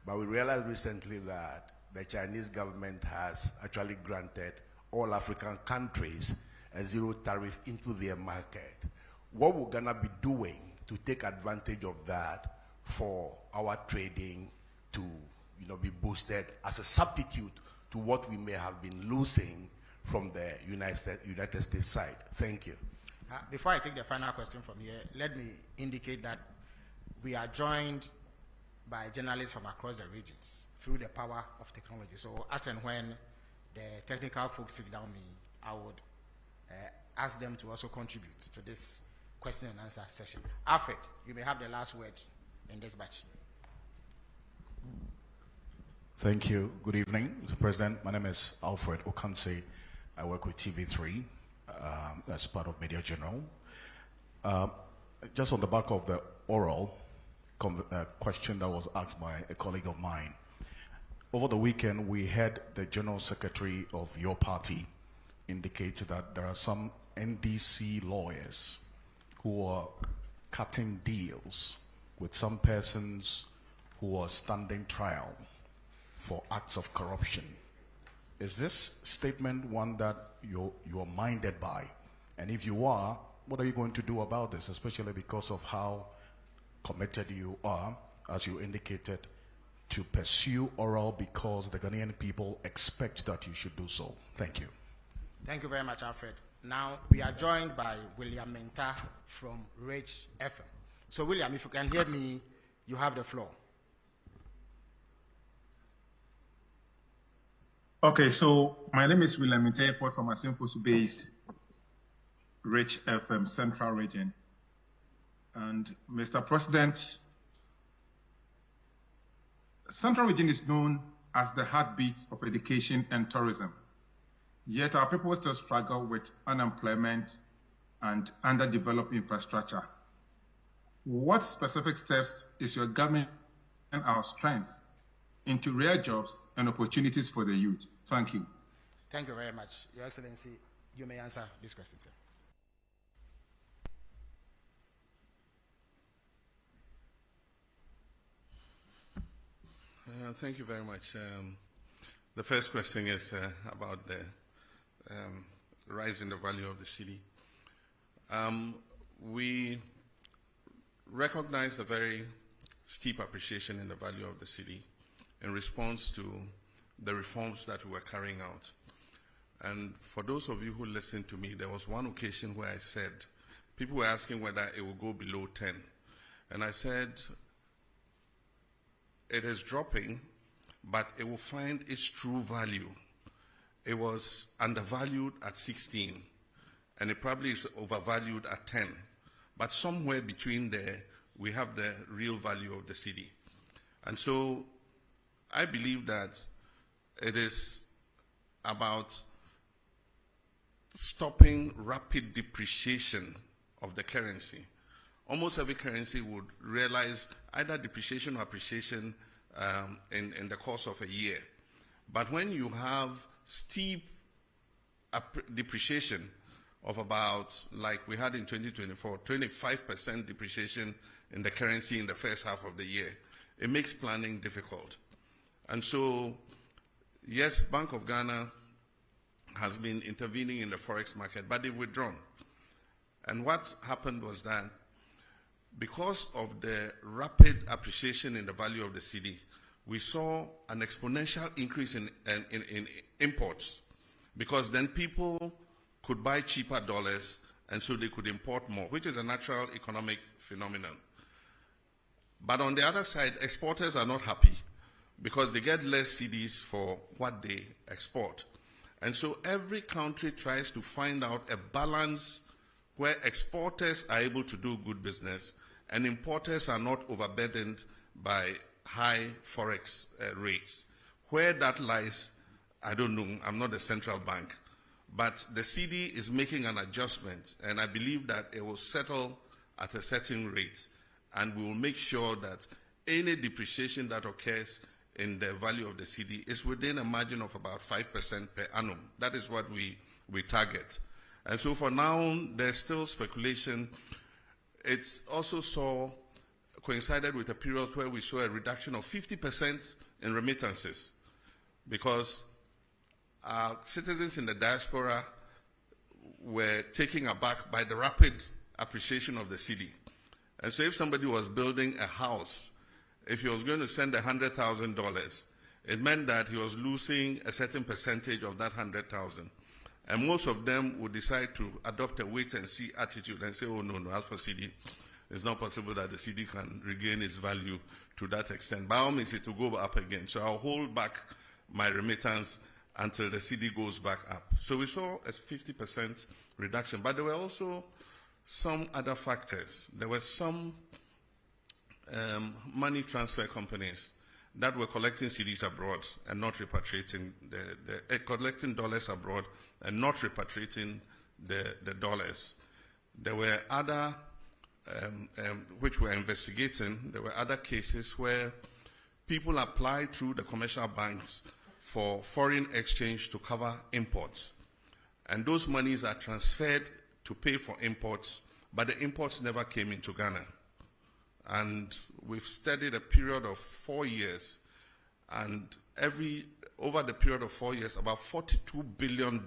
[SPEAKER 8] But we realized recently that the Chinese government has actually granted all African countries a zero tariff into their market. What will Ghana be doing to take advantage of that for our trading to be boosted as a substitute to what we may have been losing from the United States side? Thank you.
[SPEAKER 2] Before I take the final question from here, let me indicate that we are joined by journalists from across the regions through the power of technology. So as and when the technical folks sit down, I would ask them to also contribute to this question and answer session. Alfred, you may have the last word in this batch.
[SPEAKER 4] Thank you. Good evening, Mr. President. My name is Alfred Okanse. I work with TV3 as part of Media General. Just on the back of the oral question that was asked by a colleague of mine, over the weekend we heard the General Secretary of your party indicate that there are some NDC lawyers who are cutting deals with some persons who are standing trial for acts of corruption. Is this statement one that you're minded by? And if you are, what are you going to do about this, especially because of how committed you are, as you indicated, to pursue oral because the Ghanaian people expect that you should do so? Thank you.
[SPEAKER 2] Thank you very much, Alfred. Now, we are joined by William Menta from Rich FM. So, William, if you can hear me, you have the floor.
[SPEAKER 9] Okay, so my name is William Menta from Asimfos-based Rich FM Central Region. And Mr. President, Central Region is known as the heartbeat of education and tourism. Yet our people still struggle with unemployment and underdeveloped infrastructure. What specific steps is your government and our strength into real jobs and opportunities for the youth? Thank you.
[SPEAKER 2] Thank you very much. Your Excellency, you may answer this question, sir.
[SPEAKER 1] Thank you very much. The first question is about the rise in the value of the cedi. We recognize a very steep appreciation in the value of the cedi in response to the reforms that we were carrying out. And for those of you who listened to me, there was one occasion where I said, people were asking whether it will go below 10. And I said, it is dropping, but it will find its true value. It was undervalued at 16, and it probably is overvalued at 10. But somewhere between there, we have the real value of the cedi. And so I believe that it is about stopping rapid depreciation of the currency. Almost every currency would realize either depreciation or appreciation in the course of a year. But when you have steep depreciation of about, like we had in 2024, 25% depreciation in the currency in the first half of the year, it makes planning difficult. And so, yes, Bank of Ghana has been intervening in the forex market, but they've withdrawn. And what happened was that because of the rapid appreciation in the value of the cedi, we saw an exponential increase in imports, because then people could buy cheaper dollars and so they could import more, which is a natural economic phenomenon. But on the other side, exporters are not happy because they get less cedis for what they export. And so every country tries to find out a balance where exporters are able to do good business and importers are not overburdened by high forex rates. Where that lies, I don't know. I'm not a central bank. But the cedi is making an adjustment, and I believe that it will settle at a certain rate, and we will make sure that any depreciation that occurs in the value of the cedi is within a margin of about 5% per annum. That is what we target. And so for now, there's still speculation. It's also coincided with a period where we saw a reduction of 50% in remittances, because citizens in the diaspora were taken aback by the rapid appreciation of the cedi. And so if somebody was building a house, if he was going to send $100,000, it meant that he was losing a certain percentage of that $100,000. And most of them would decide to adopt a wait-and-see attitude and say, oh, no, as for cedi, it's not possible that the cedi can regain its value to that extent. By all means, it will go up again. So I'll hold back my remittance until the cedi goes back up. So we saw a 50% reduction. But there were also some other factors. There were some money transfer companies that were collecting cedis abroad and not repatriating collecting dollars abroad and not repatriating the dollars. There were other, which we're investigating, there were other cases where people applied through the commercial banks for foreign exchange to cover imports. And those monies are transferred to pay for imports, but the imports never came into Ghana. And we've studied a period of 4 years, and over the period of 4 years, about $42 billion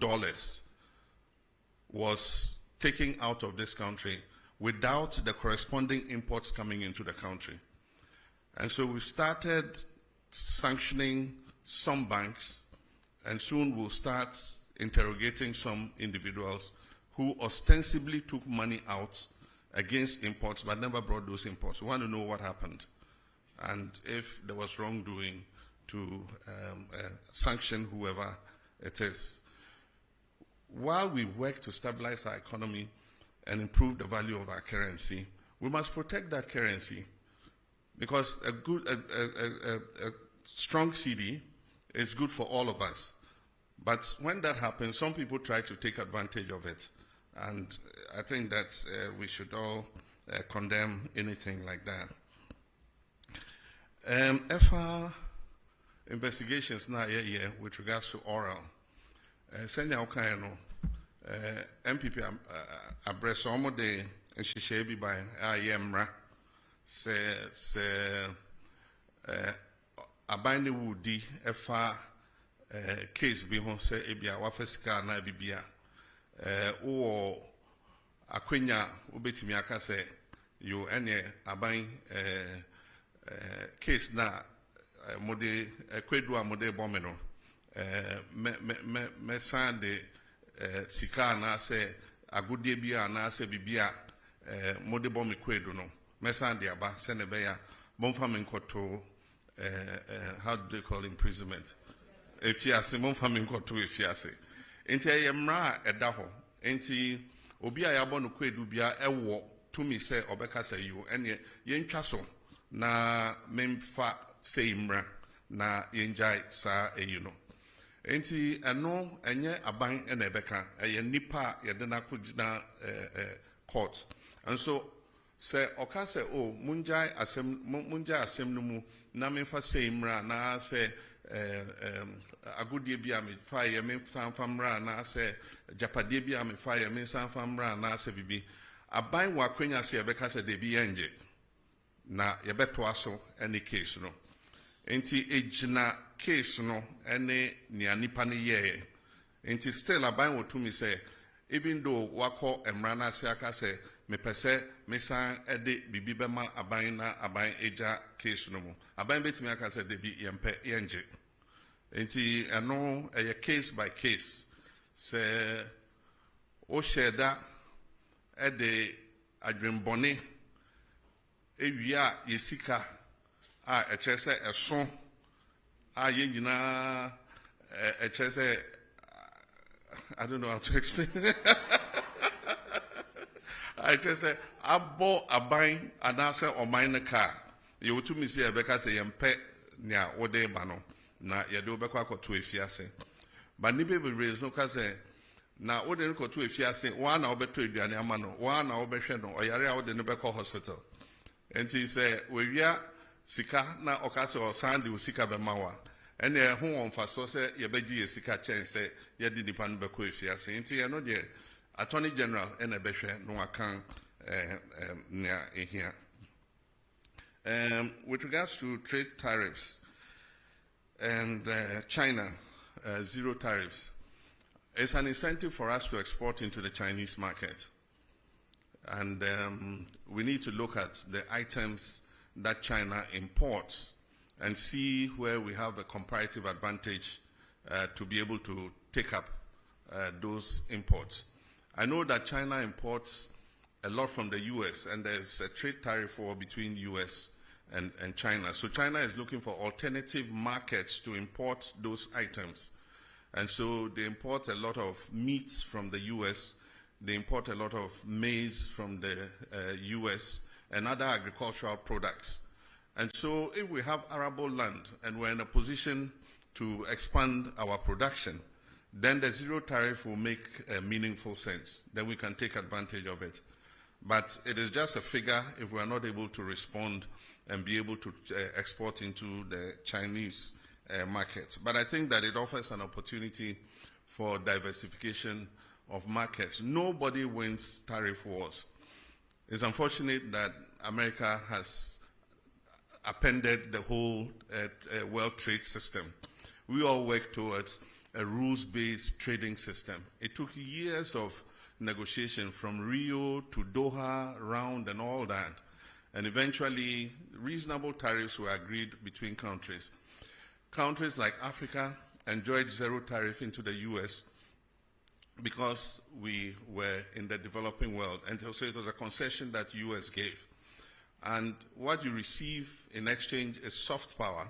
[SPEAKER 1] was taken out of this country without the corresponding imports coming into the country. And so we've started sanctioning some banks, and soon we'll start interrogating some individuals who ostensibly took money out against imports but never brought those imports. We want to know what happened and if there was wrongdoing to sanction whoever it is. While we work to stabilize our economy and improve the value of our currency, we must protect that currency, because a strong cedi is good for all of us. But when that happens, some people try to take advantage of it. And I think that we should all condemn anything like that. FR investigations now with regards to oral. Senya Okayano, MPP address almost the Shishebi by IMRA se abine wudi FR case bi ho se ebia wafesika na bibia o akwenya obetimi aka se yo ene aban case na mode kwedu amode bomeno me sande sika na se agudie bia na se bibia mode bomi kwedu no me sande aba se ne be ya bomfa menkoto how do they call imprisonment efiase bomfa menkoto efiase enti ayemra edaho enti obi ayabo no kwedu bia ewo tumi se obeka se you ene yentwa so na memfa seimra na yenjai sa eyuno enti eno enye aban ena ebeka eye nipa yede na kugina court and so se oka se o munjai asem no mu na memfa seimra na se agudie bia me fa ye memfa famra na se japade bia me fa ye memfa famra na se bibi aban wa kwenya se ebeka se de bi yenje na yebeto aso any case no enti ejina case no ene ni anipa ne ye enti still aban wotumi say even though wako emra na se aka say me pese me san ede bibi bema aban na aban eja case no mu aban betimi aka say de bi yempe yenje enti eno a case by case say o sheda ede adwembone ewia yesika a echese eso a yengina echese I don't know how to explain I just say abo aban anase oman car you to me say ebeka say yempe nya wode ba no na yede obekwa akoto efiase ba ni be reason ka say na wode nkoto efiase wa na obeto aduane ama no wa na obehwe no oyare a wode no beko hospital enti say wewia sika na okase o sande o sika be mawa ene ho wonfa so say yebeji ye sika chen say yedi nipa no beko efiase enti ye no de Attorney General ene behwe no akan na ehia. With regards to trade tariffs and China zero tariffs, it's an incentive for us to export into the Chinese market. And we need to look at the items that China imports and see where we have a comparative advantage to be able to take up those imports. I know that China imports a lot from the US, and there's a trade tariff war between US and China. So China is looking for alternative markets to import those items. And so they import a lot of meats from the US, they import a lot of maize from the US, and other agricultural products. And so if we have arable land and we're in a position to expand our production, then the zero tariff will make meaningful sense. Then we can take advantage of it. But it is just a figure if we are not able to respond and be able to export into the Chinese market. But I think that it offers an opportunity for diversification of markets. Nobody wins tariff wars. It's unfortunate that America has appended the whole world trade system. We all work towards a rules-based trading system. It took years of negotiation from Rio to Doha round and all that. And eventually, reasonable tariffs were agreed between countries. Countries like Africa enjoyed zero tariff into the US because we were in the developing world. And so it was a concession that the US gave. And what you receive in exchange is soft power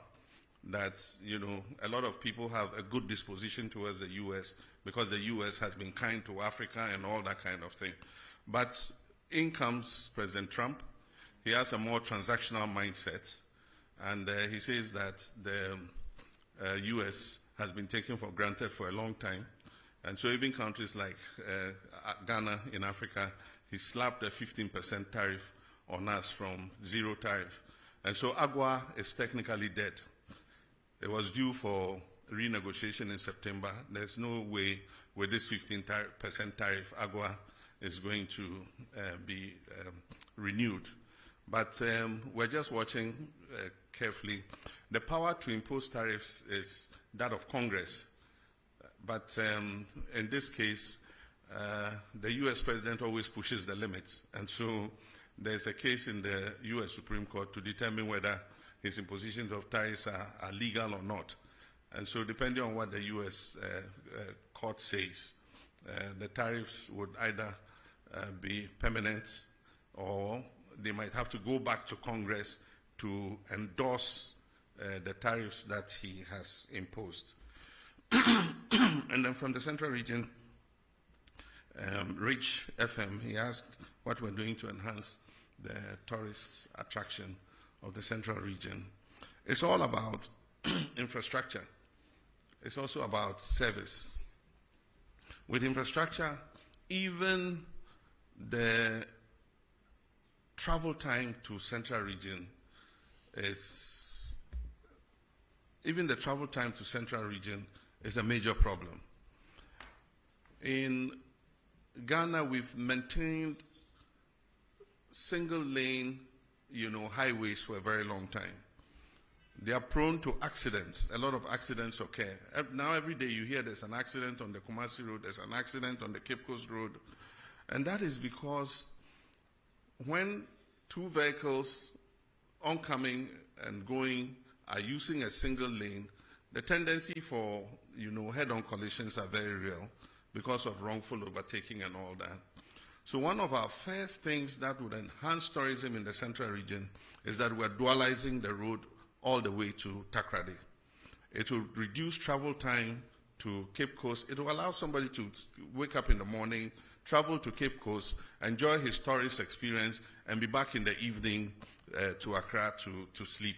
[SPEAKER 1] that, you know, a lot of people have a good disposition towards the US because the US has been kind to Africa and all that kind of thing. But in comes President Trump. He has a more transactional mindset. And he says that the US has been taken for granted for a long time. And so even countries like Ghana in Africa, he slapped a 15% tariff on us from zero tariff. And so AGOA is technically dead. It was due for renegotiation in September. There's no way with this 15% tariff, AGOA is going to be renewed. But we're just watching carefully. The power to impose tariffs is that of Congress. But in this case, the US president always pushes the limits. And so there's a case in the US Supreme Court to determine whether his impositions of tariffs are legal or not. And so depending on what the US court says, the tariffs would either be permanent or they might have to go back to Congress to endorse the tariffs that he has imposed. And then from the Central Region, Rich FM, he asked what we're doing to enhance the tourist attraction of the Central Region. It's all about infrastructure. It's also about service. With infrastructure, even the travel time to Central Region is a major problem. In Ghana, we've maintained single lane, highways for a very long time. They are prone to accidents. A lot of accidents occur. Now every day you hear there's an accident on the Kumasi Road, there's an accident on the Cape Coast Road. And that is because when two vehicles oncoming and going are using a single lane, the tendency for, head-on collisions are very real because of wrongful overtaking and all that. So one of our first things that would enhance tourism in the Central Region is that we're dualizing the road all the way to Takoradi. It will reduce travel time to Cape Coast. It will allow somebody to wake up in the morning, travel to Cape Coast, enjoy his tourist experience, and be back in the evening to Accra to sleep.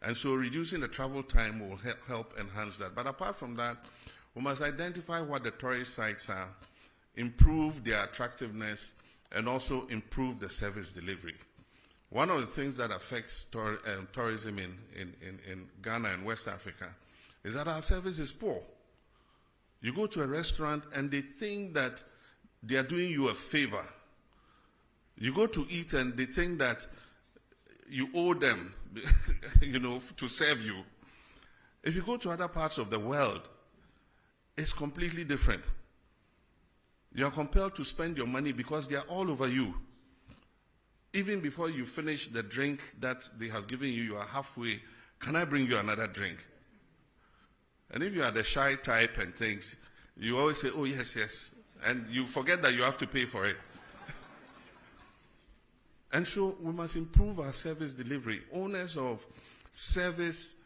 [SPEAKER 1] And so reducing the travel time will help enhance that. But apart from that, we must identify what the tourist sites are, improve their attractiveness, and also improve the service delivery. One of the things that affects tourism in Ghana and West Africa is that our service is poor. You go to a restaurant and they think that they are doing you a favor. You go to eat and they think that you owe them, to serve you. If you go to other parts of the world, it's completely different. You are compelled to spend your money because they are all over you. Even before you finish the drink that they have given you, you are halfway. Can I bring you another drink? And if you are the shy type and things, you always say, oh, yes, yes. And you forget that you have to pay for it. And so we must improve our service delivery. Owners of services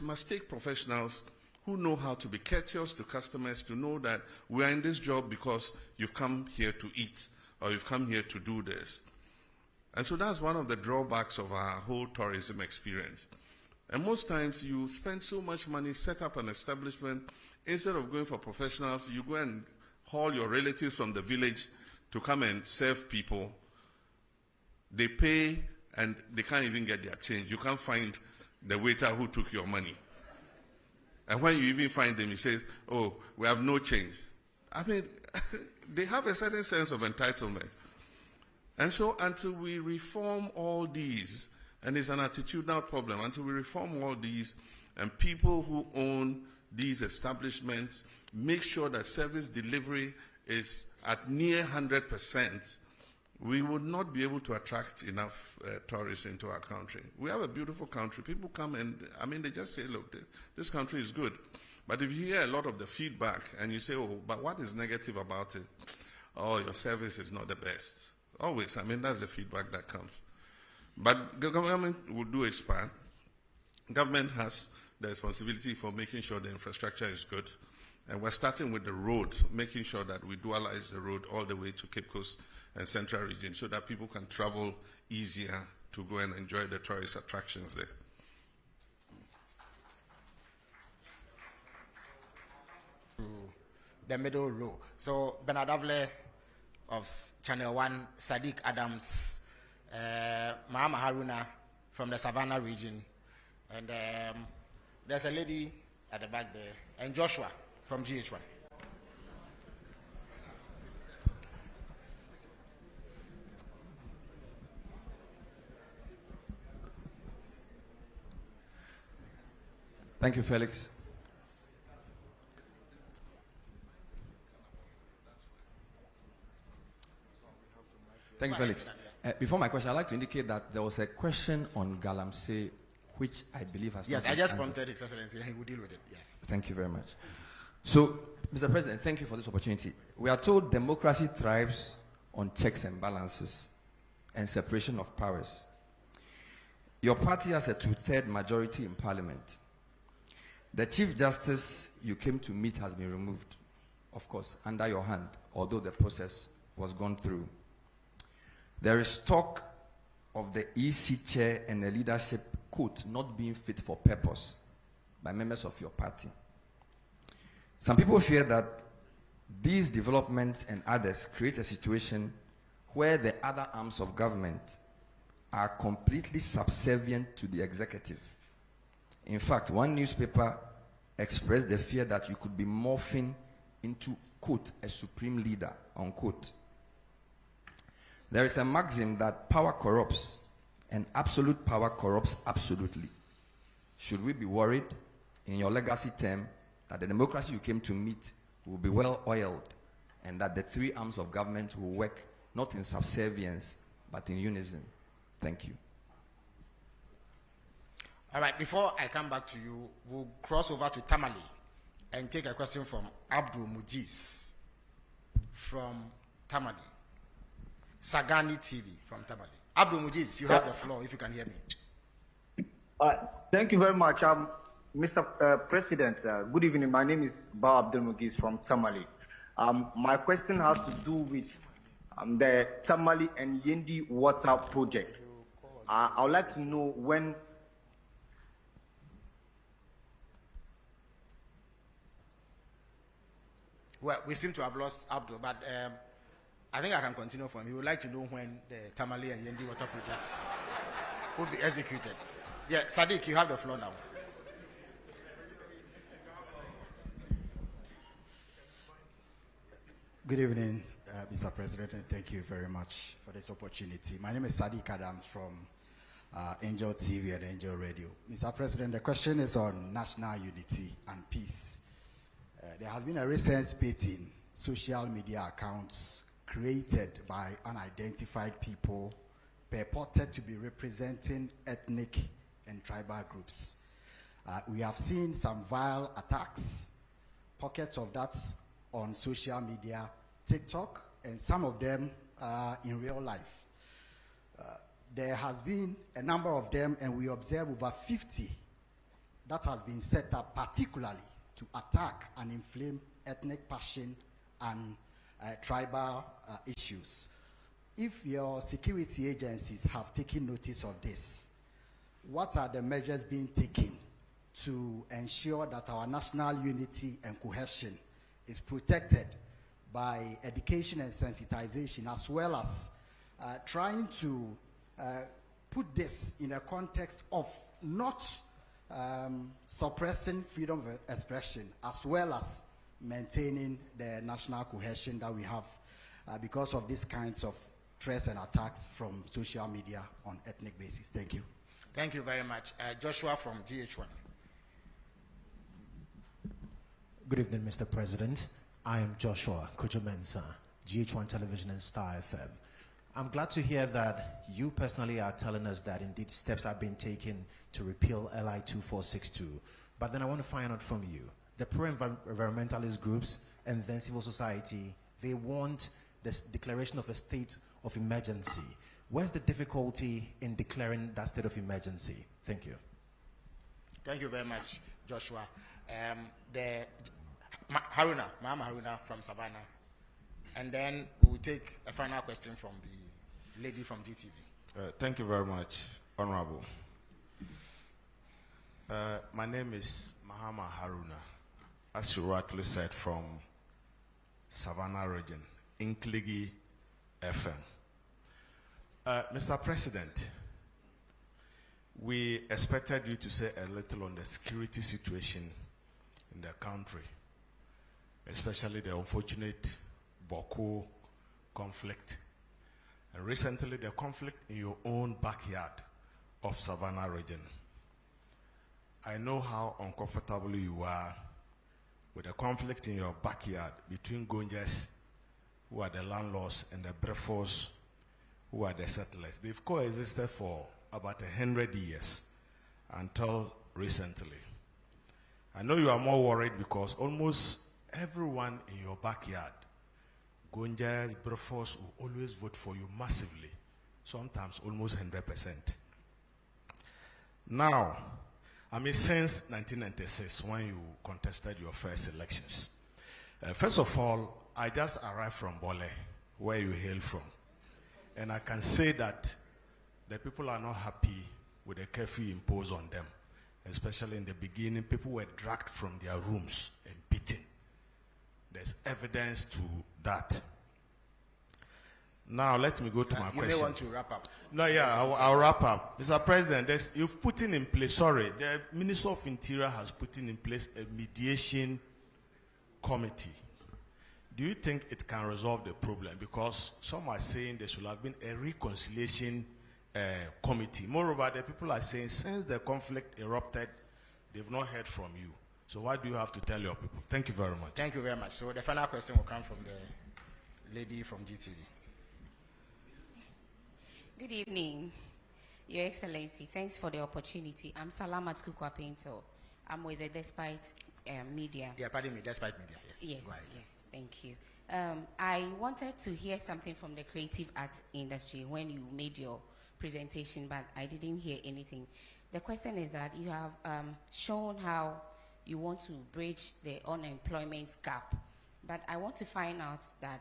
[SPEAKER 1] must take professionals who know how to be courteous to customers, to know that we are in this job because you've come here to eat or you've come here to do this. And so that's one of the drawbacks of our whole tourism experience. And most times you spend so much money, set up an establishment, instead of going for professionals, you go and haul your relatives from the village to come and serve people. They pay and they can't even get their change. You can't find the waiter who took your money. And when you even find them, he says, oh, we have no change. I mean, they have a certain sense of entitlement. And so until we reform all these, and it's an attitudinal problem, until we reform all these, and people who own these establishments make sure that service delivery is at near 100%, we would not be able to attract enough tourists into our country. We have a beautiful country. People come and, they just say, look, this country is good. But if you hear a lot of the feedback and you say, oh, but what is negative about it? Oh, your service is not the best. Always, that's the feedback that comes. But the government will do its part. Government has the responsibility for making sure the infrastructure is good. And we're starting with the road, making sure that we dualize the road all the way to Cape Coast and Central Region so that people can travel easier to go and enjoy the tourist attractions there.
[SPEAKER 2] the middle row. So Bernard Avle of Channel 1, Sadiq Adams, Mahama Haruna from the Savannah region, and there's a lady at the back there, and Joshua from GH1.
[SPEAKER 10] Thank you, Felix. Thank you, Felix. Before my question, I'd like to indicate that there was a question on Galamsey, which I believe has
[SPEAKER 2] Yes,
[SPEAKER 10] not
[SPEAKER 2] I
[SPEAKER 10] been
[SPEAKER 2] just
[SPEAKER 10] answered.
[SPEAKER 2] prompted His Excellency, and he will deal with it. Yeah.
[SPEAKER 10] Thank you very much. So, Mr. President, thank you for this opportunity. We are told democracy thrives on checks and balances and separation of powers. Your party has a 2/3 majority in Parliament. The Chief Justice you came to meet has been removed, of course, under your hand, although the process was gone through. There is talk of the EC chair and the leadership, quote, not being fit for purpose by members of your party. Some people fear that these developments and others create a situation where the other arms of government are completely subservient to the executive. In fact, one newspaper expressed the fear that you could be morphing into, quote, a supreme leader, unquote. There is a maxim that power corrupts, and absolute power corrupts absolutely. Should we be worried in your legacy term that the democracy you came to meet will be well oiled and that the three arms of government will work not in subservience but in unison? Thank you.
[SPEAKER 2] All right, before I come back to you, we'll cross over to Tamale and take a question from Abdul Mujiz from Tamale. Sagani TV from Tamale. Abdul Mujiz, you have the floor if you can hear me.
[SPEAKER 11] Thank you very much. Mr. President, good evening. My name is Ba Abdul Mujiz from Tamale. My question has to do with the Tamale and Yendi water project. I would like to know when.
[SPEAKER 2] Well, we seem to have lost Abdul, but I think I can continue from him. He would like to know when the Tamale and Yendi water projects will be executed. Yeah, Sadiq, you have the floor now.
[SPEAKER 12] Good evening, Mr. President, and thank you very much for this opportunity. My name is Sadiq Adams from Angel TV and Angel Radio. Mr. President, the question is on national unity and peace. There has been a recent spate in social media accounts created by unidentified people purported to be representing ethnic and tribal groups. We have seen some vile attacks, pockets of that on social media, TikTok, and some of them in real life. There has been a number of them, and we observe over 50 that has been set up particularly to attack and inflame ethnic passion and tribal issues. If your security agencies have taken notice of this, what are the measures being taken to ensure that our national unity and cohesion is protected by education and sensitization, as well as trying to put this in a context of not suppressing freedom of expression, as well as maintaining the national cohesion that we have because of these kinds of threats and attacks from social media on ethnic basis? Thank you.
[SPEAKER 2] Thank you very much. Joshua from GH1.
[SPEAKER 13] Good evening, Mr. President. I am Joshua Kujumensa, GH1 Television and Star FM. I'm glad to hear that you personally are telling us that indeed steps are being taken to repeal LI 2462. But then I want to find out from you, the pro-environmentalist groups and then civil society, they want this declaration of a state of emergency. Where's the difficulty in declaring that state of emergency? Thank you.
[SPEAKER 2] Thank you very much, Joshua. Mahama Haruna from Savannah. And then we'll take a final question from the lady from GTV.
[SPEAKER 8] Thank you very much, Honorable. My name is Mahama Haruna, as you rightly said, from
[SPEAKER 4] Savannah region, Inkligi FM. Mr. President, we expected you to say a little on the security situation in the country, especially the unfortunate Boko conflict, and recently the conflict in your own backyard of Savannah region. I know how uncomfortable you are with the conflict in your backyard between Gonjas, who are the landlords, and the Brefos, who are the settlers. They've coexisted for about 100 years until recently. I know you are more worried because almost everyone in your backyard, Gonjas, Brefos, will always vote for you massively, sometimes almost 100%. Now, since 1996, when you contested your first elections, first of all, I just arrived from Bole, where you hail from. And I can say that the people are not happy with the curfew imposed on them. Especially in the beginning, people were dragged from their rooms and beaten. There's evidence to that. Now, let me go to my question.
[SPEAKER 2] You may want to wrap up.
[SPEAKER 4] No, yeah, I'll wrap up. Mr. President, you've put in place, the Minister of Interior has put in place a mediation committee. Do you think it can resolve the problem? Because some are saying there should have been a reconciliation committee. Moreover, the people are saying since the conflict erupted, they've not heard from you. So what do you have to tell your people? Thank you very much.
[SPEAKER 2] Thank you very much. So the final question will come from the lady from GTV.
[SPEAKER 14] Good evening, Your Excellency. Thanks for the opportunity. I'm Salamat Kukwa Painter. I'm with the Despite Media.
[SPEAKER 2] Yeah, pardon me, Despite Media, yes.
[SPEAKER 14] Yes, yes, thank you. I wanted to hear something from the creative arts industry when you made your presentation, but I didn't hear anything. The question is that you have shown how you want to bridge the unemployment gap, but I want to find out that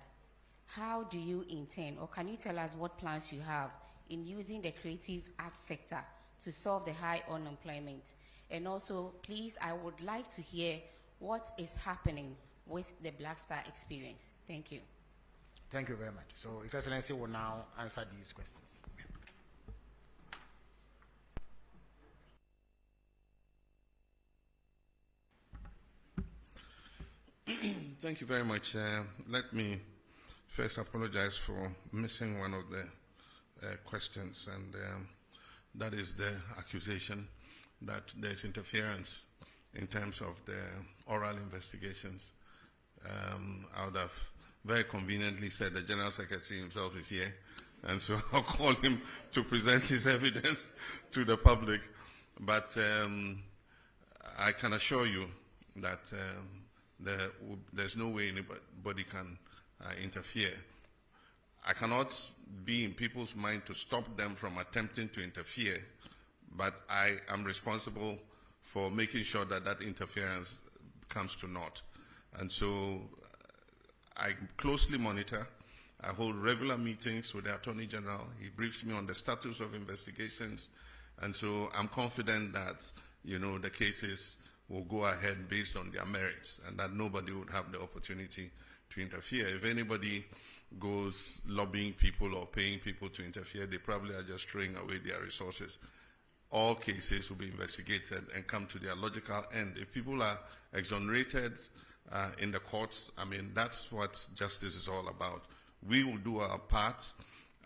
[SPEAKER 14] how do you intend, or can you tell us what plans you have in using the creative arts sector to solve the high unemployment? And also, please, I would like to hear what is happening with the Black Star experience. Thank you.
[SPEAKER 2] Thank you very much. So His Excellency will now answer these questions.
[SPEAKER 1] Thank you very much. Let me first apologize for missing one of the questions, and that is the accusation that there's interference in terms of the oral investigations. I would have very conveniently said the General Secretary himself is here, and so I'll call him to present his evidence to the public. But I can assure you that there's no way anybody can interfere. I cannot be in people's mind to stop them from attempting to interfere, but I am responsible for making sure that that interference comes to naught. And so I closely monitor. I hold regular meetings with the Attorney General. He briefs me on the status of investigations. And so I'm confident that, the cases will go ahead based on their merits, and that nobody would have the opportunity to interfere. If anybody goes lobbying people or paying people to interfere, they probably are just throwing away their resources. All cases will be investigated and come to their logical end. If people are exonerated in the courts, that's what justice is all about. We will do our part,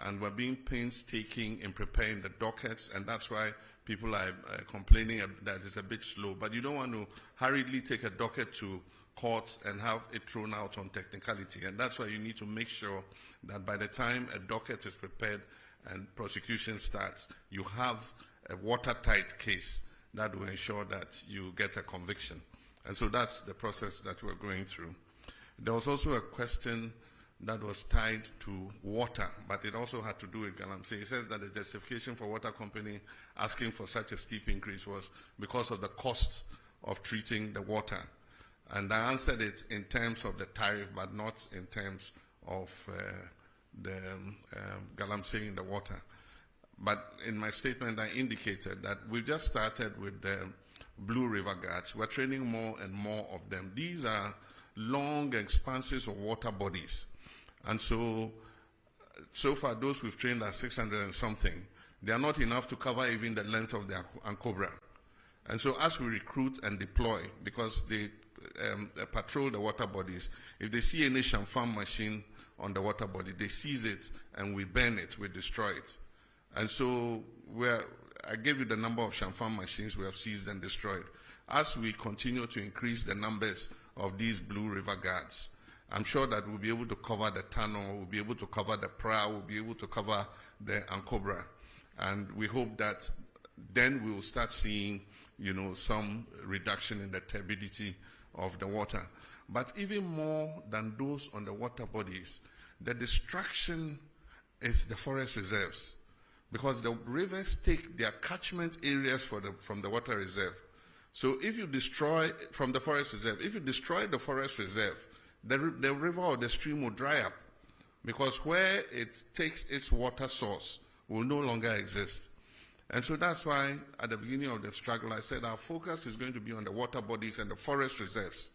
[SPEAKER 1] and we're being painstaking in preparing the dockets, and that's why people are complaining that it's a bit slow. But you don't want to hurriedly take a docket to courts and have it thrown out on technicality. And that's why you need to make sure that by the time a docket is prepared and prosecution starts, you have a watertight case that will ensure that you get a conviction. And so that's the process that we're going through. There was also a question that was tied to water, but it also had to do with Galamsey. It says that the justification for water company asking for such a steep increase was because of the cost of treating the water. And I answered it in terms of the tariff, but not in terms of the Galamsey in the water. But in my statement, I indicated that we've just started with the Blue River Guards. We're training more and more of them. These are long expanses of water bodies. And so far, those we've trained are 600 and something. They are not enough to cover even the length of the Ankobra. And so as we recruit and deploy, because they patrol the water bodies, if they see any Shamfam machine on the water body, they seize it and we burn it, we destroy it. And so I gave you the number of Shamfam machines we have seized and destroyed. As we continue to increase the numbers of these Blue River Guards, I'm sure that we'll be able to cover the Tano, we'll be able to cover the Pra, we'll be able to cover the Ankobra. And we hope that then we'll start seeing, some reduction in the turbidity of the water. But even more than those on the water bodies, the destruction is the forest reserves. Because the rivers take their catchment areas from the water reserve. So if you destroy, from the forest reserve, if you destroy the forest reserve, the river or the stream will dry up. Because where it takes its water source will no longer exist. And so that's why at the beginning of the struggle I said our focus is going to be on the water bodies and the forest reserves.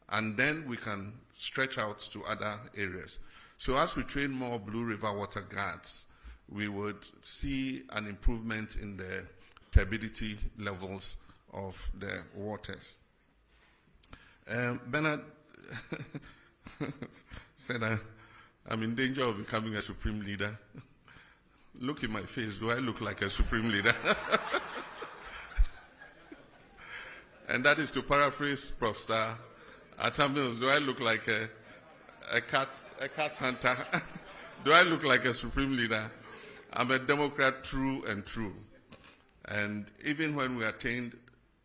[SPEAKER 1] And then we can stretch out to other areas. So as we train more Blue River Water Guards, we would see an improvement in the turbidity levels of the waters. Bernard said I'm in danger of becoming a supreme leader. Look in my face, do I look like a supreme leader? And that is to paraphrase Prof. Star. At Mills, do I look like a cat hunter? Do I look like a supreme leader? I'm a Democrat through and through. And even when we attained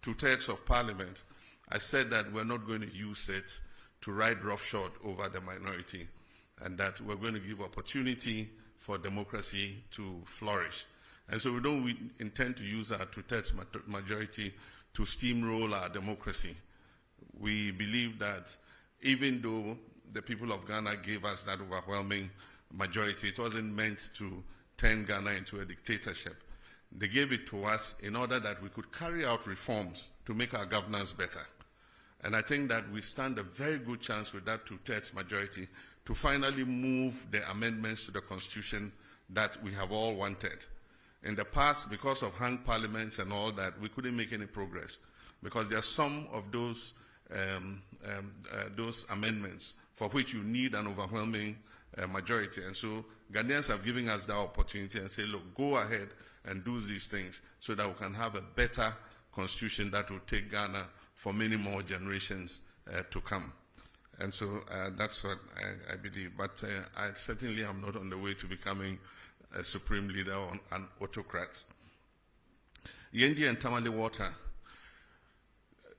[SPEAKER 1] 2/3 of Parliament, I said that we're not going to use it to ride roughshod over the minority, and that we're going to give opportunity for democracy to flourish. And so we don't intend to use our 2/3 majority to steamroll our democracy. We believe that even though the people of Ghana gave us that overwhelming majority, it wasn't meant to turn Ghana into a dictatorship. They gave it to us in order that we could carry out reforms to make our governance better. And I think that we stand a very good chance with that 2/3 majority to finally move the amendments to the Constitution that we have all wanted. In the past, because of hung parliaments and all that, we couldn't make any progress because there are some of those amendments for which you need an overwhelming majority. And so Ghanaians have given us that opportunity and say, look, go ahead and do these things so that we can have a better constitution that will take Ghana for many more generations to come. And so that's what I believe. But I certainly am not on the way to becoming a supreme leader or an autocrat. Yendi and Tamale water.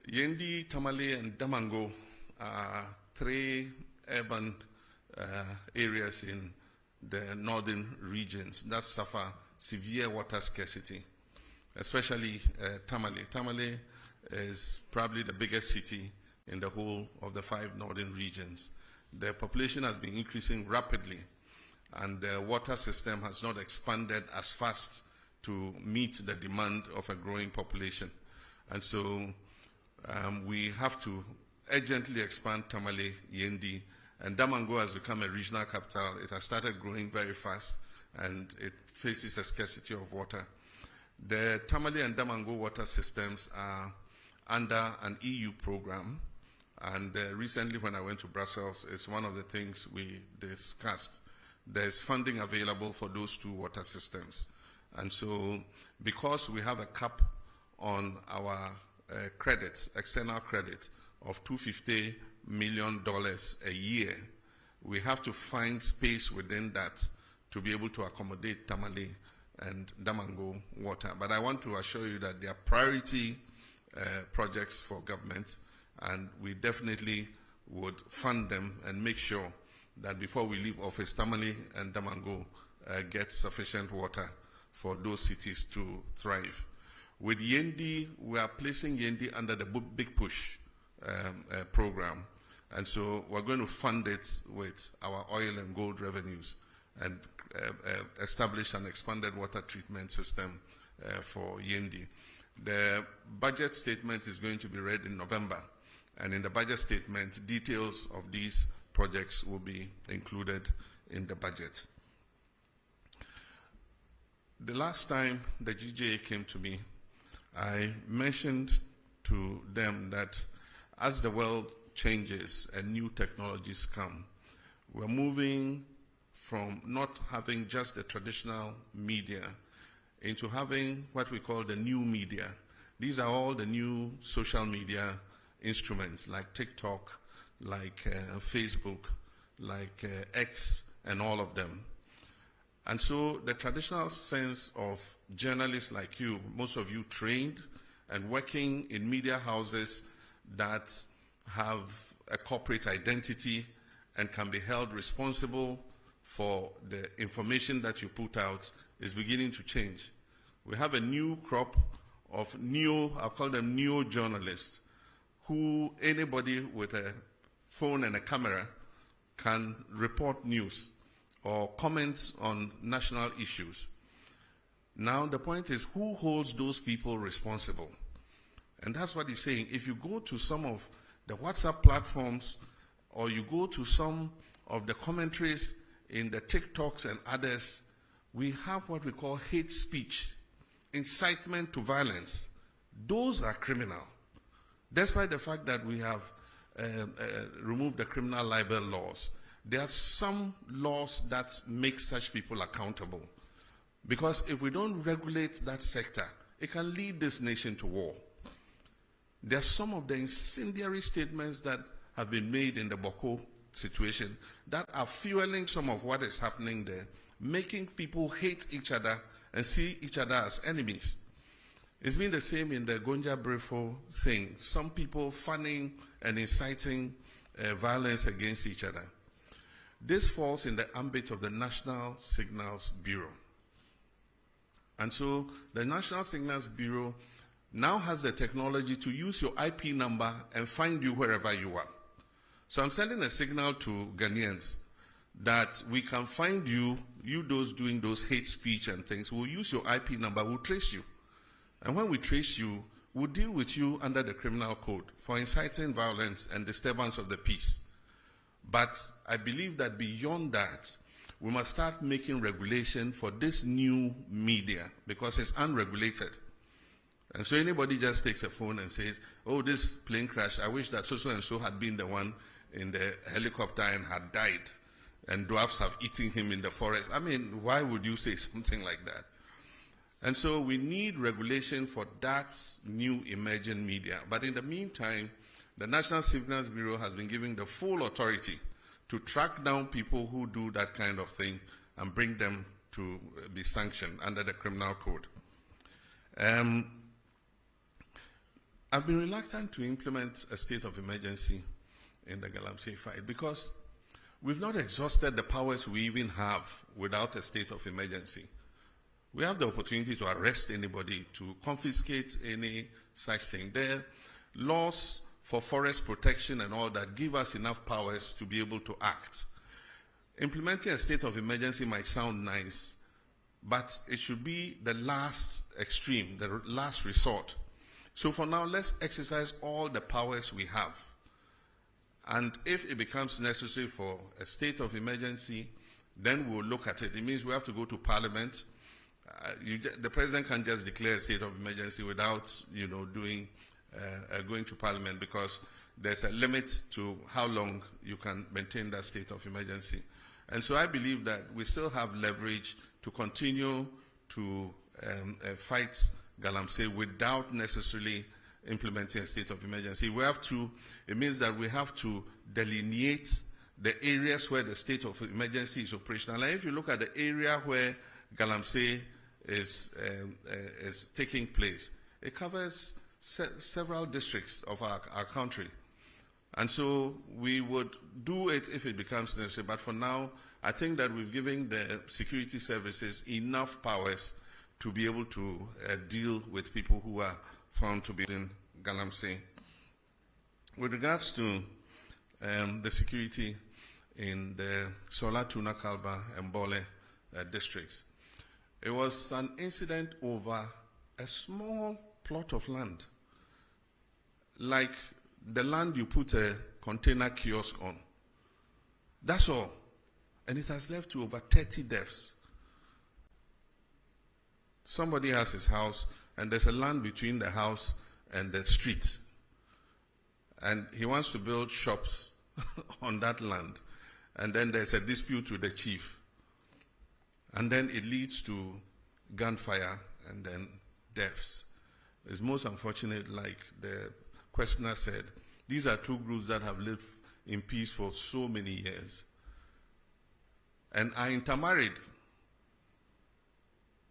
[SPEAKER 1] Yendi, Tamale, and Damango are 3 urban areas in the northern regions that suffer severe water scarcity, especially Tamale. Tamale is probably the biggest city in the whole of the 5 northern regions. The population has been increasing rapidly, and the water system has not expanded as fast to meet the demand of a growing population. And so we have to urgently expand Tamale, Yendi, and Damango has become a regional capital. It has started growing very fast, and it faces a scarcity of water. The Tamale and Damango water systems are under an EU program, and recently when I went to Brussels, it's one of the things we discussed. There's funding available for those 2 water systems. And so because we have a cap on our credit, external credit of $250 million a year, we have to find space within that to be able to accommodate Tamale and Damango water. But I want to assure you that they are priority projects for government, and we definitely would fund them and make sure that before we leave office, Tamale and Damango get sufficient water for those cities to thrive. With Yendi, we are placing Yendi under the Big Push program, and so we're going to fund it with our oil and gold revenues and establish an expanded water treatment system for Yendi. The budget statement is going to be read in November, And in the budget statement, details of these projects will be included in the budget. The last time the GJA came to me, I mentioned to them that as the world changes and new technologies come, we're moving from not having just the traditional media into having what we call the new media. These are all the new social media instruments like TikTok, like Facebook, like X, and all of them. And so the traditional sense of journalists like you, most of you trained and working in media houses that have a corporate identity and can be held responsible for the information that you put out, is beginning to change. We have a new crop of I'll call them neo-journalists, who anybody with a phone and a camera can report news or comment on national issues. Now the point is, who holds those people responsible? And that's what he's saying. If you go to some of the WhatsApp platforms, or you go to some of the commentaries in the TikToks and others, we have what we call hate speech, incitement to violence. Those are criminal. Despite the fact that we have removed the criminal libel laws, there are some laws that make such people accountable. Because if we don't regulate that sector, it can lead this nation to war. There are some of the incendiary statements that have been made in the Boko situation that are fueling some of what is happening there, making people hate each other and see each other as enemies. It's been the same in the Gonja Brefo thing. Some people fanning and inciting violence against each other. This falls in the ambit of the National Signals Bureau. And so the National Signals Bureau now has the technology to use your IP number and find you wherever you are. So I'm sending a signal to Ghanaians that we can find you those doing those hate speech and things. We'll use your IP number, we'll trace you. And when we trace you, we'll deal with you under the criminal code for inciting violence and disturbance of the peace. But I believe that beyond that, we must start making regulation for this new media because it's unregulated. And so anybody just takes a phone and says, oh, this plane crash, I wish that so and so had been the one in the helicopter and had died, and dwarfs have eaten him in the forest. I mean, why would you say something like that? And so we need regulation for that new emerging media. But in the meantime, the National Signals Bureau has been given the full authority to track down people who do that kind of thing and bring them to be sanctioned under the criminal code. I've been reluctant to implement a state of emergency in the Galamsey fight because we've not exhausted the powers we even have without a state of emergency. We have the opportunity to arrest anybody, to confiscate any such thing. There are laws for forest protection and all that give us enough powers to be able to act. Implementing a state of emergency might sound nice, but it should be the last extreme, the last resort. So for now, let's exercise all the powers we have. And if it becomes necessary for a state of emergency, then we'll look at it. It means we have to go to Parliament. The President can't just declare a state of emergency without, going to Parliament, because there's a limit to how long you can maintain that state of emergency. And so I believe that we still have leverage to continue to fight Galamsey without necessarily implementing a state of emergency. It means that we have to delineate the areas where the state of emergency is operational. And if you look at the area where Galamsey is taking place, it covers several districts of our country. And so we would do it if it becomes necessary. But for now, I think that we've given the security services enough powers to be able to deal with people who are found to be in Galamsey. With regards to the security in the Sola, Tuna, Kalba, and Bole districts, it was an incident over a small plot of land. Like the land you put a container kiosk on. That's all. And it has led to over 30 deaths. Somebody has his house, and there's a land between the house and the street. And he wants to build shops on that land. And then there's a dispute with the chief. And then it leads to gunfire and then deaths. It's most unfortunate, like the questioner said. These are two groups that have lived in peace for so many years and are intermarried.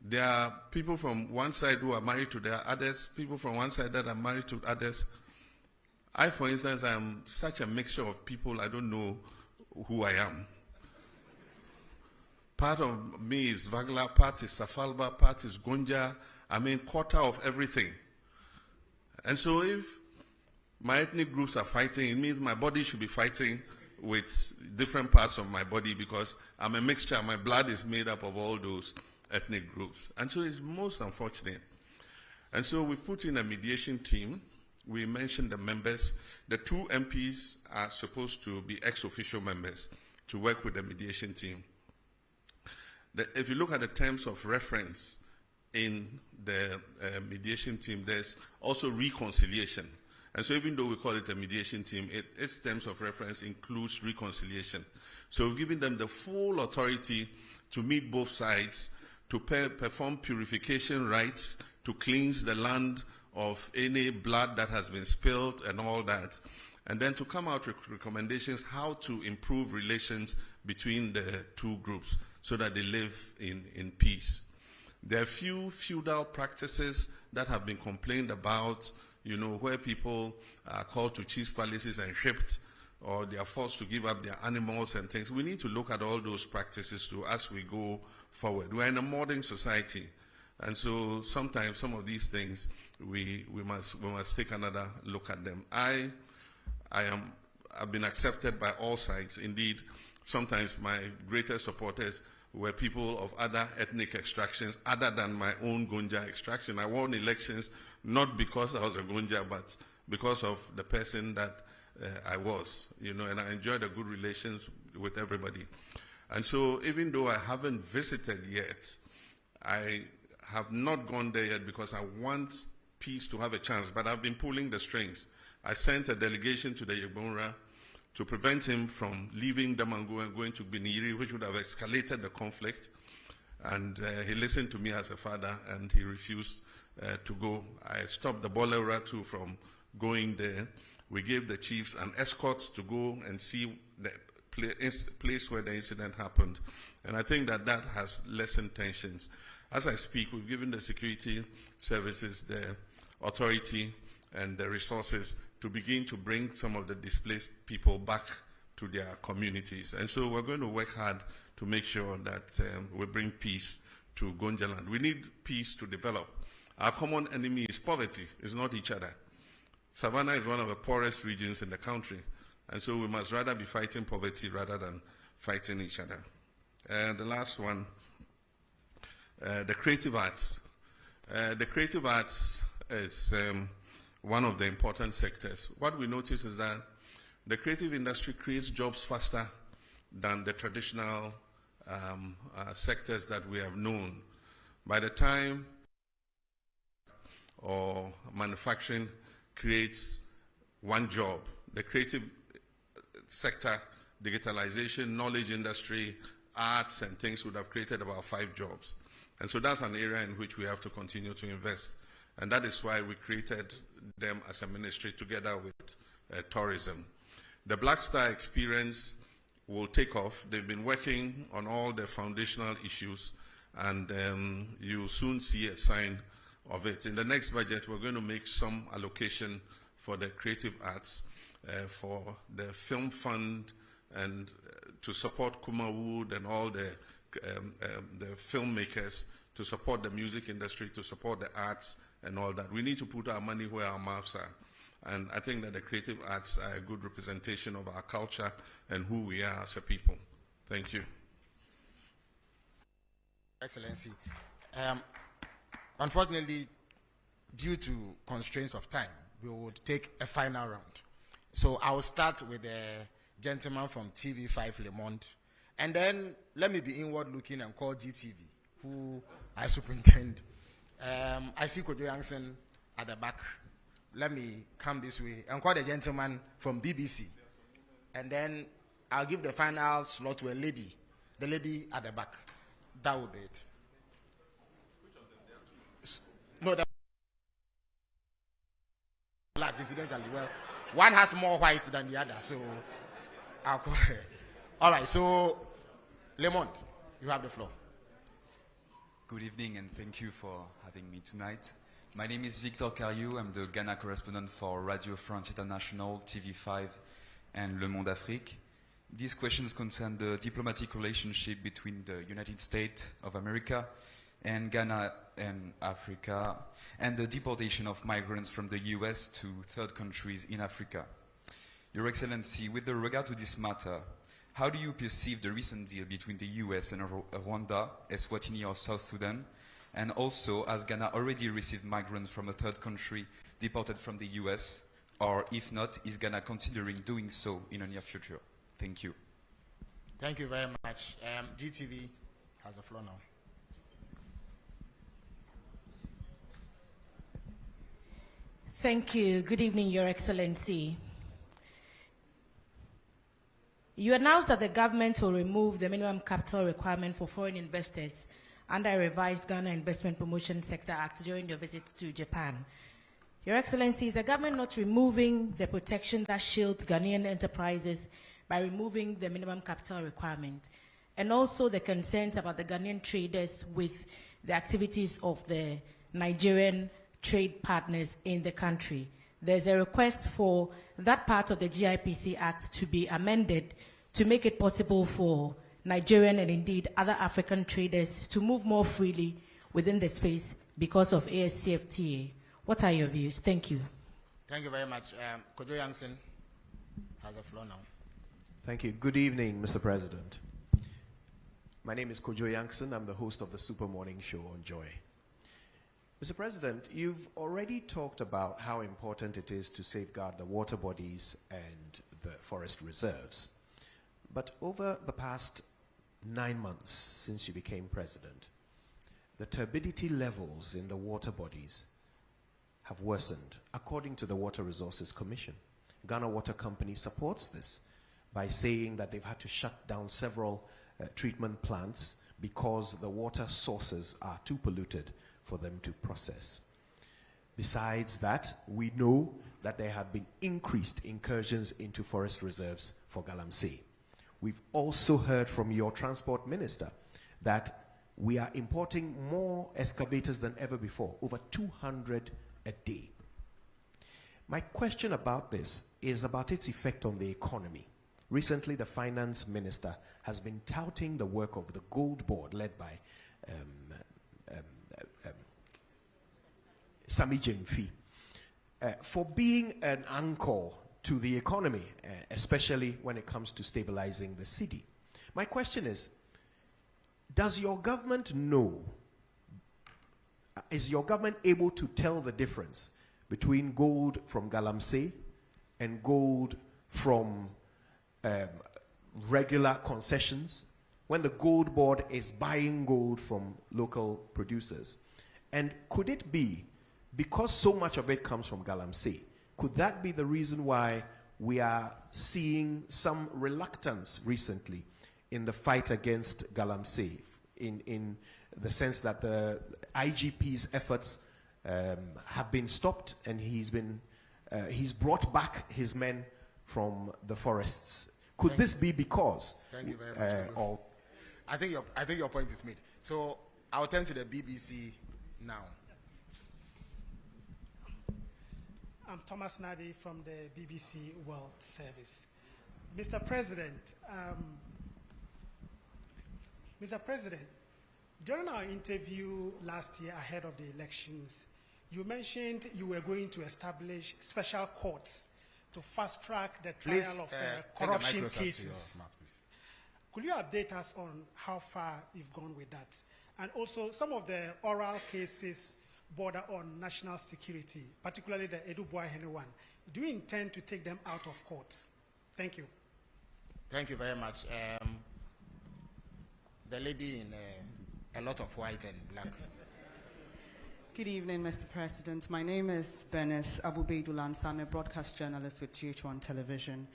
[SPEAKER 1] There are people from one side who are married to their others, people from one side that are married to others. I, for instance, am such a mixture of people, I don't know who I am. Part of me is Vagla, part is Safalba, part is Gonja. I mean, quarter of everything. And so if my ethnic groups are fighting, it means my body should be fighting with different parts of my body because I'm a mixture. My blood is made up of all those ethnic groups. And so it's most unfortunate. And so we've put in a mediation team. We mentioned the members. The 2 MPs are supposed to be ex-official members to work with the mediation team. If you look at the terms of reference in the mediation team, there's also reconciliation. And so even though we call it a mediation team, its terms of reference includes reconciliation. So we've given them the full authority to meet both sides, to perform purification rites, to cleanse the land of any blood that has been spilled and all that, and then to come out with recommendations how to improve relations between the two groups so that they live in peace. There are few feudal practices that have been complained about, where people are called to chiefs' palaces and shipped, or they are forced to give up their animals and things. We need to look at all those practices too as we go forward. We're in a modern society, and so sometimes some of these things we must take another look at them. I've been accepted by all sides. Indeed, sometimes my greatest supporters were people of other ethnic extractions other than my own Gonja extraction. I won elections not because I was a Gonja, but because of the person that I was, and I enjoyed a good relations with everybody. And so even though I haven't visited yet, I have not gone there yet because I want peace to have a chance, but I've been pulling the strings. I sent a delegation to the Yegbonra to prevent him from leaving Damango and going to Biniri, which would have escalated the conflict. And he listened to me as a father, and he refused to go. I stopped the Bolera too from going there. We gave the chiefs an escort to go and see the place where the incident happened. And I think that has lessened tensions. As I speak, we've given the security services the authority and the resources to begin to bring some of the displaced people back to their communities. And so we're going to work hard to make sure that we bring peace to Gonjaland. We need peace to develop. Our common enemy is poverty, it's not each other. Savannah is one of the poorest regions in the country, and so we must rather be fighting poverty rather than fighting each other. And the last one, the creative arts. The creative arts is one of the important sectors. What we notice is that the creative industry creates jobs faster than the traditional sectors that we have known. By the time or manufacturing creates one job, the creative sector, digitalization, knowledge industry, arts and things would have created about 5 jobs. And so that's an area in which we have to continue to invest. And that is why we created them as a ministry together with tourism. The Black Star experience will take off. They've been working on all the foundational issues, and you'll soon see a sign of it. In the next budget, we're going to make some allocation for the creative arts, for the film fund, and to support Kumawood and all the filmmakers, to support the music industry, to support the arts and all that. We need to put our money where our mouths are. And I think that the creative arts are a good representation of our culture and who we are as a people. Thank you.
[SPEAKER 2] Excellency. Unfortunately, due to constraints of time, we would take a final round. So I will start with the gentleman from TV5 Le Monde, and then let me be inward looking and call GTV, who I superintend. I see Kojo Yankson at the back. Let me come this way and call the gentleman from BBC, and then I'll give the final slot to a lady, the lady at the back. That will be it. No, the black, incidentally. Well, one has more white than the other, so I'll call her. All right, so Le Monde, you have the floor.
[SPEAKER 15] Good evening, and thank you for having me tonight. My name is Victor Cariou. I'm the Ghana correspondent for Radio France International, TV5, and Le Monde Afrique. These questions concern the diplomatic relationship between the United States of America and Ghana and Africa, and the deportation of migrants from the US to third countries in Africa. Your Excellency, with regard to this matter, how do you perceive the recent deal between the US and Rwanda, Eswatini or South Sudan? And also, has Ghana already received migrants from a third country deported from the US? Or if not, is Ghana considering doing so in the near future? Thank you.
[SPEAKER 2] Thank you very much. GTV has the floor now.
[SPEAKER 16] Thank you. Good evening, Your Excellency. You announced that the government will remove the minimum capital requirement for foreign investors under a revised Ghana Investment Promotion Sector Act during your visit to Japan. Your Excellency, is the government not removing the protection that shields Ghanaian enterprises by removing the minimum capital requirement? And also the concerns about the Ghanaian traders with the activities of the Nigerian trade partners in the country. There's a request for that part of the GIPC Act to be amended to make it possible for Nigerian and indeed other African traders to move more freely within the space because of ASCFTA. What are your views? Thank you.
[SPEAKER 2] Thank you very much. Kojo Yankson has the floor now.
[SPEAKER 17] Thank you. Good evening, Mr. President. My name is Kojo Yankson. I'm the host of the Super Morning Show on Joy. Mr. President, you've already talked about how important it is to safeguard the water bodies and the forest reserves. But over the past 9 months since you became president, the turbidity levels in the water bodies have worsened, according to the Water Resources Commission. Ghana Water Company supports this by saying that they've had to shut down several treatment plants because the water sources are too polluted for them to process. Besides that, we know that there have been increased incursions into forest reserves for Galamsey. We've also heard from your transport minister that we are importing more excavators than ever before, over 200 a day. My question about this is about its effect on the economy. Recently, the finance minister has been touting the work of the Gold Board led by Sami Jemfi for being an anchor to the economy, especially when it comes to stabilizing the city. My question is, does your government know, is your government able to tell the difference between gold from Galamsey and gold from regular concessions when the Gold Board is buying gold from local producers? And could it be, because so much of it comes from Galamsey, could that be the reason why we are seeing some reluctance recently in the fight against Galamsey, in the sense that the IGP's efforts have been stopped and he's brought back his men from the forests? Could this be because?
[SPEAKER 2] Thank you very much. I think your point is made. So I'll turn to the BBC now.
[SPEAKER 18] I'm Thomas Nadi from the BBC World Service. Mr. President, during our interview last year ahead of the elections, you mentioned you were going to establish special courts to fast-track the trial of corruption cases. Could you update us on how far you've gone with that? And also, some of the oral cases border on national security, particularly the Edu Boahene one. Do you intend to take them out of court? Thank you.
[SPEAKER 2] Thank you very much. The lady in a lot of white and black.
[SPEAKER 19] Good evening, Mr. President. My name is Bernice Abubeidulansa. I'm a broadcast journalist with GH1 Television.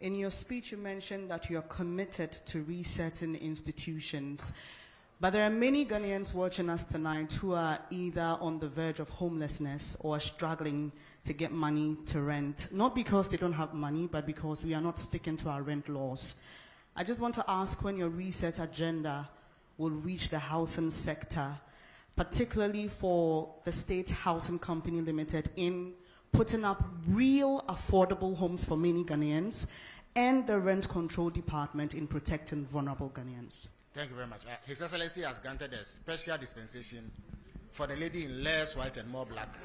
[SPEAKER 19] In your speech, you mentioned that you are committed to resetting institutions. But there are many Ghanaians watching us tonight who are either on the verge of homelessness or are struggling to get money to rent. Not because they don't have money, but because we are not sticking to our rent laws. I just want to ask when your reset agenda will reach the housing sector, particularly for the State Housing Company Limited in putting up real affordable homes for many Ghanaians, and the Rent Control Department in protecting vulnerable Ghanaians.
[SPEAKER 2] Thank you very much. His Excellency has granted a special dispensation for the lady in less white and more black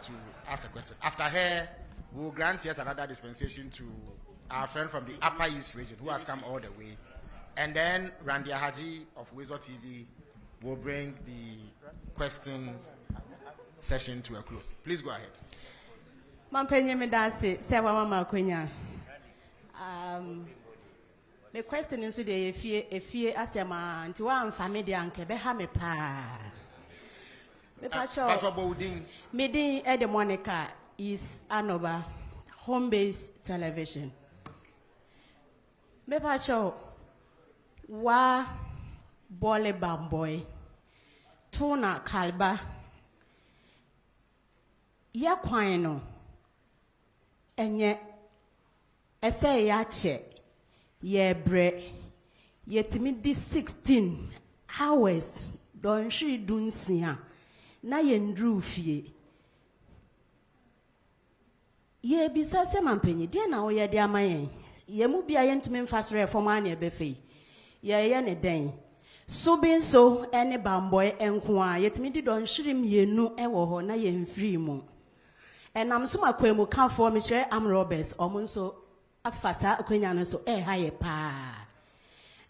[SPEAKER 2] to ask a question. After her, we will grant yet another dispensation to our friend from the Upper East region who has come all the way. And then Randy Haji of Wezo TV will bring the question session to a close. Please go ahead.
[SPEAKER 6] The question is today if you ask a man to one family and Kebehame pa. Meeting Ede Monica is Anoba home-based television. Mepacho wa bole bamboy tuna kalba ya kwano enye ese ya che ye bre yetimi di 16 hours don shi dunsia na ye ndru fie ye bisa se mampenyi de na wo ye de amayen ye mu bia ye ntumi mfasore foma na ebefe ye ne den so bin so ene bamboy enko a yetimi di don hyirim yenu ewo ho na ye mfiri mu enam so makwemu kanfo me kire am robbers omo nso afasa akwenya no so ha ye pa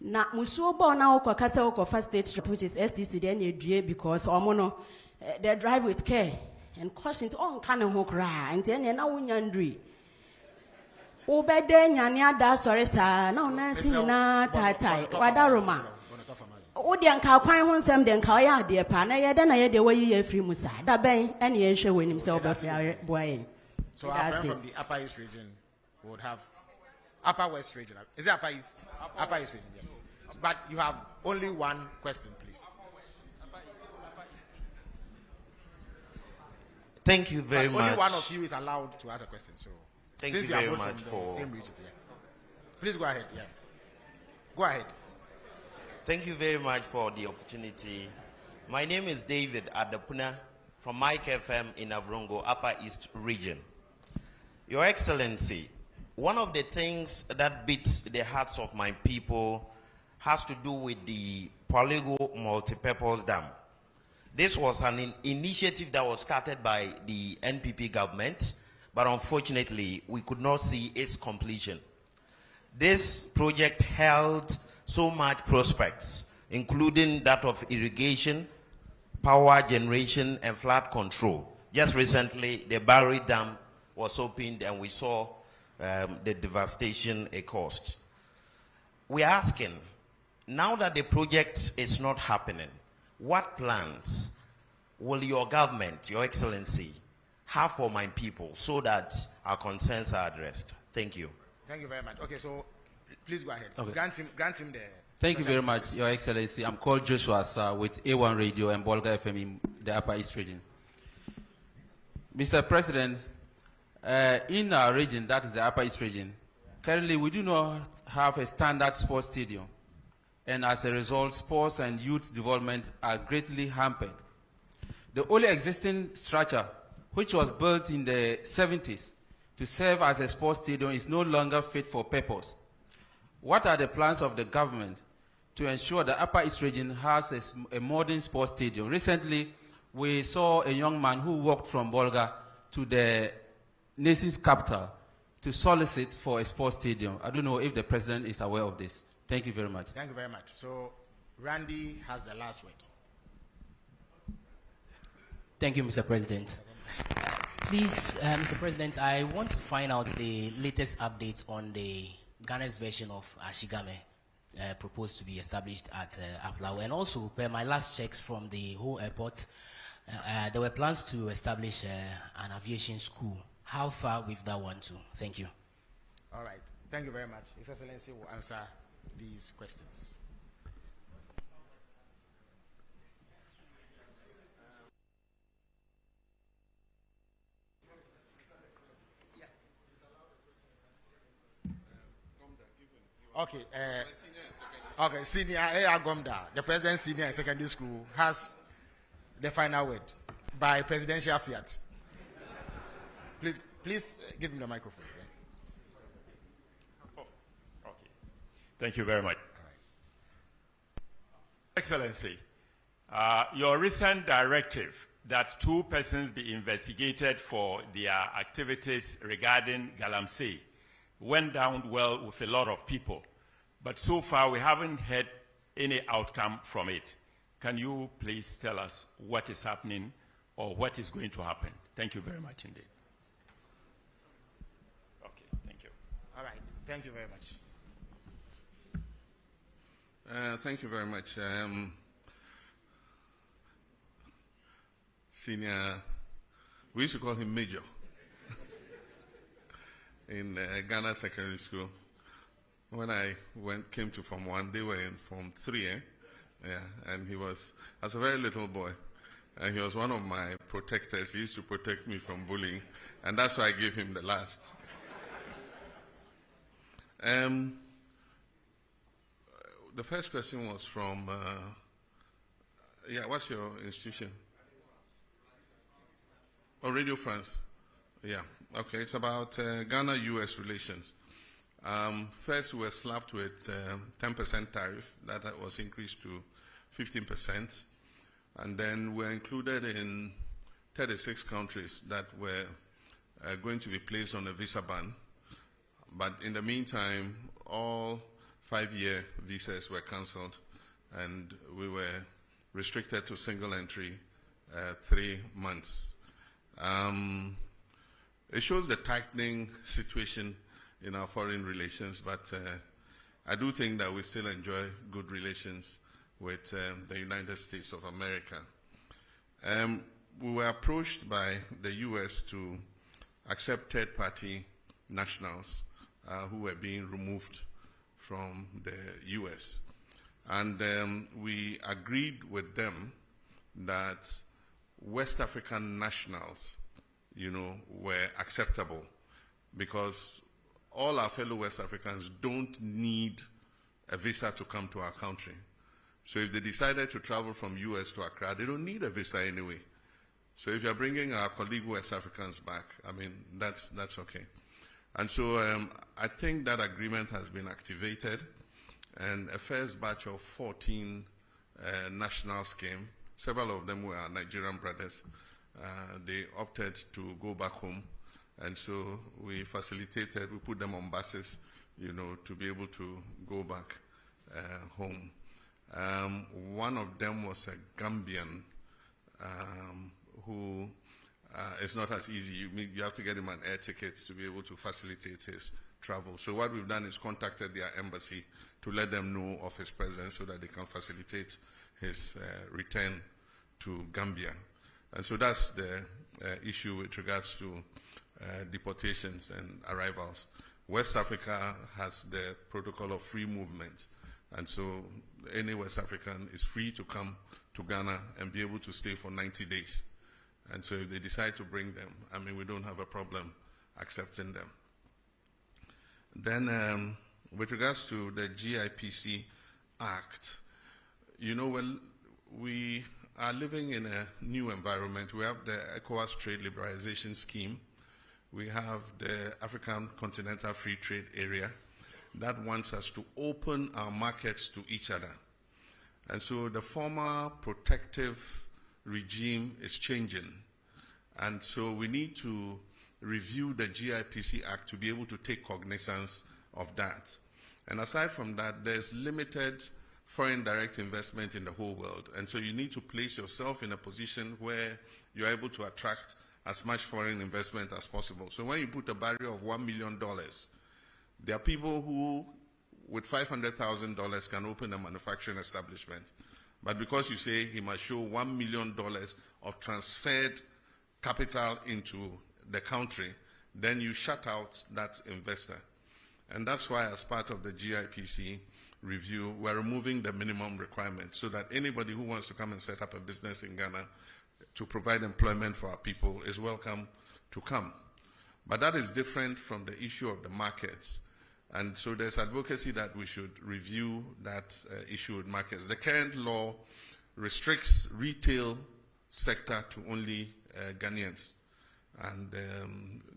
[SPEAKER 6] na musuo bo na okọ kasa okọ first state which is STC then edue because omo no they drive with care and caution to on kan ho kra and then na wunyandri obede nyane ada sori sa na onansi na tai wada roma odi anka kwan ho nsem de nka oya ade pa na ye de na ye de wayi ye free musa da ben ene ye hwe wenim se obafia boy.
[SPEAKER 2] So our friend from the Upper East region would have Upper West region. Is it Upper East? Upper East region, yes. But you have only one question, please.
[SPEAKER 20] Thank you very much.
[SPEAKER 2] Only one of you is allowed to ask a question. So
[SPEAKER 20] thank you very much for
[SPEAKER 2] the same region. Yeah. Please go ahead. Yeah. Go ahead.
[SPEAKER 20] Thank you very much for the opportunity. My name is David Adapuna from Mike FM in Avrongo, Upper East region. Your Excellency, one of the things that beats the hearts of my people has to do with the Polygo Multipurpose Dam. This was an initiative that was started by the NPP government, but unfortunately, we could not see its completion. This project held so much prospects, including that of irrigation, power generation, and flood control. Just recently, the Barry Dam was opened, and we saw the devastation it caused. We're asking, now that the project is not happening, what plans will your government, your Excellency, have for my people so that our concerns are addressed? Thank you.
[SPEAKER 2] Thank you very much. Okay, so please go ahead.
[SPEAKER 21] Okay.
[SPEAKER 2] Grant him the...
[SPEAKER 21] Thank you very much, Your Excellency. I'm called Joshua Sir with A1 Radio and Bolga FM in the Upper East region. Mr. President, in our region, that is the Upper East region, currently we do not have a standard sports stadium. And as a result, sports and youth development are greatly hampered. The only existing structure, which was built in the 70s to serve as a sports stadium, is no longer fit for purpose. What are the plans of the government to ensure the Upper East region has a modern sports stadium? Recently, we saw a young man who walked from Bolga to the nation's capital to solicit for a sports stadium. I don't know if the president is aware of this. Thank you very much.
[SPEAKER 2] Thank you very much. So, Randy has the last word.
[SPEAKER 3] Thank you, Mr. President. Please, Mr. President, I want to find out the latest updates on the Ghana's version of Ashigame proposed to be established at Aplau. And also, per my last checks from the whole airport, there were plans to establish an aviation school. How far with that one too? Thank you.
[SPEAKER 2] All right. Thank you very much. His Excellency will answer these questions. Okay. Okay. Senior A.R. Gomda, the President Senior and Secondary School, has the final word by presidential fiat. Please give him the microphone.
[SPEAKER 22] Oh, okay. Thank you very much. Excellency, your recent directive that 2 persons be investigated for their activities regarding Galamsey went down well with a lot of people, but so far we haven't had any outcome from it. Can you please tell us what is happening or what is going to happen? Thank you very much indeed. Okay, thank you.
[SPEAKER 2] All right, thank you very much.
[SPEAKER 1] Thank you very much. Senior, we used to call him Major in Ghana Secondary School. When I came to Form 1, they were in Form 3, Yeah, and he was, as a very little boy, and he was one of my protectors. He used to protect me from bullying, and that's why I gave him the last. The first question was from, what's your institution? Oh, Radio France. Yeah, okay, it's about Ghana-US relations. First, we were slapped with 10% tariff. That was increased to 15%. And then we're included in 36 countries that were going to be placed on a visa ban. But in the meantime, all 5-year visas were cancelled, and we were restricted to single entry 3 months. It shows the tightening situation in our foreign relations, but I do think that we still enjoy good relations with the United States of America. We were approached by the U.S. to accept third-party nationals who were being removed from the U.S. And we agreed with them that West African nationals, were acceptable, because all our fellow West Africans don't need a visa to come to our country. So if they decided to travel from US to Accra, they don't need a visa anyway. So if you're bringing our colleague West Africans back, I mean, that's okay. And so I think that agreement has been activated, and a first batch of 14 nationals came. Several of them were our Nigerian brothers. They opted to go back home, and so we facilitated, we put them on buses, to be able to go back home. One of them was a Gambian who it's not as easy. You have to get him an air ticket to be able to facilitate his travel. So what we've done is contacted their embassy to let them know of his presence so that they can facilitate his return to Gambia. And so that's the issue with regards to deportations and arrivals. West Africa has the protocol of free movement, and so any West African is free to come to Ghana and be able to stay for 90 days. And so if they decide to bring them, I mean, we don't have a problem accepting them. Then with regards to the GIPC Act, we are living in a new environment. We have the ECOWAS Trade Liberalization Scheme. We have the African Continental Free Trade Area that wants us to open our markets to each other. And so the former protective regime is changing. And so we need to review the GIPC Act to be able to take cognizance of that. And aside from that, there's limited foreign direct investment in the whole world. And so you need to place yourself in a position where you're able to attract as much foreign investment as possible. So when you put a barrier of $1 million, there are people who, with $500,000, can open a manufacturing establishment. But because you say he must show $1 million of transferred capital into the country, then you shut out that investor. And that's why, as part of the GIPC review, we're removing the minimum requirement so that anybody who wants to come and set up a business in Ghana to provide employment for our people is welcome to come. But that is different from the issue of the markets. And so there's advocacy that we should review that issue with markets. The current law restricts retail sector to only Ghanaians. And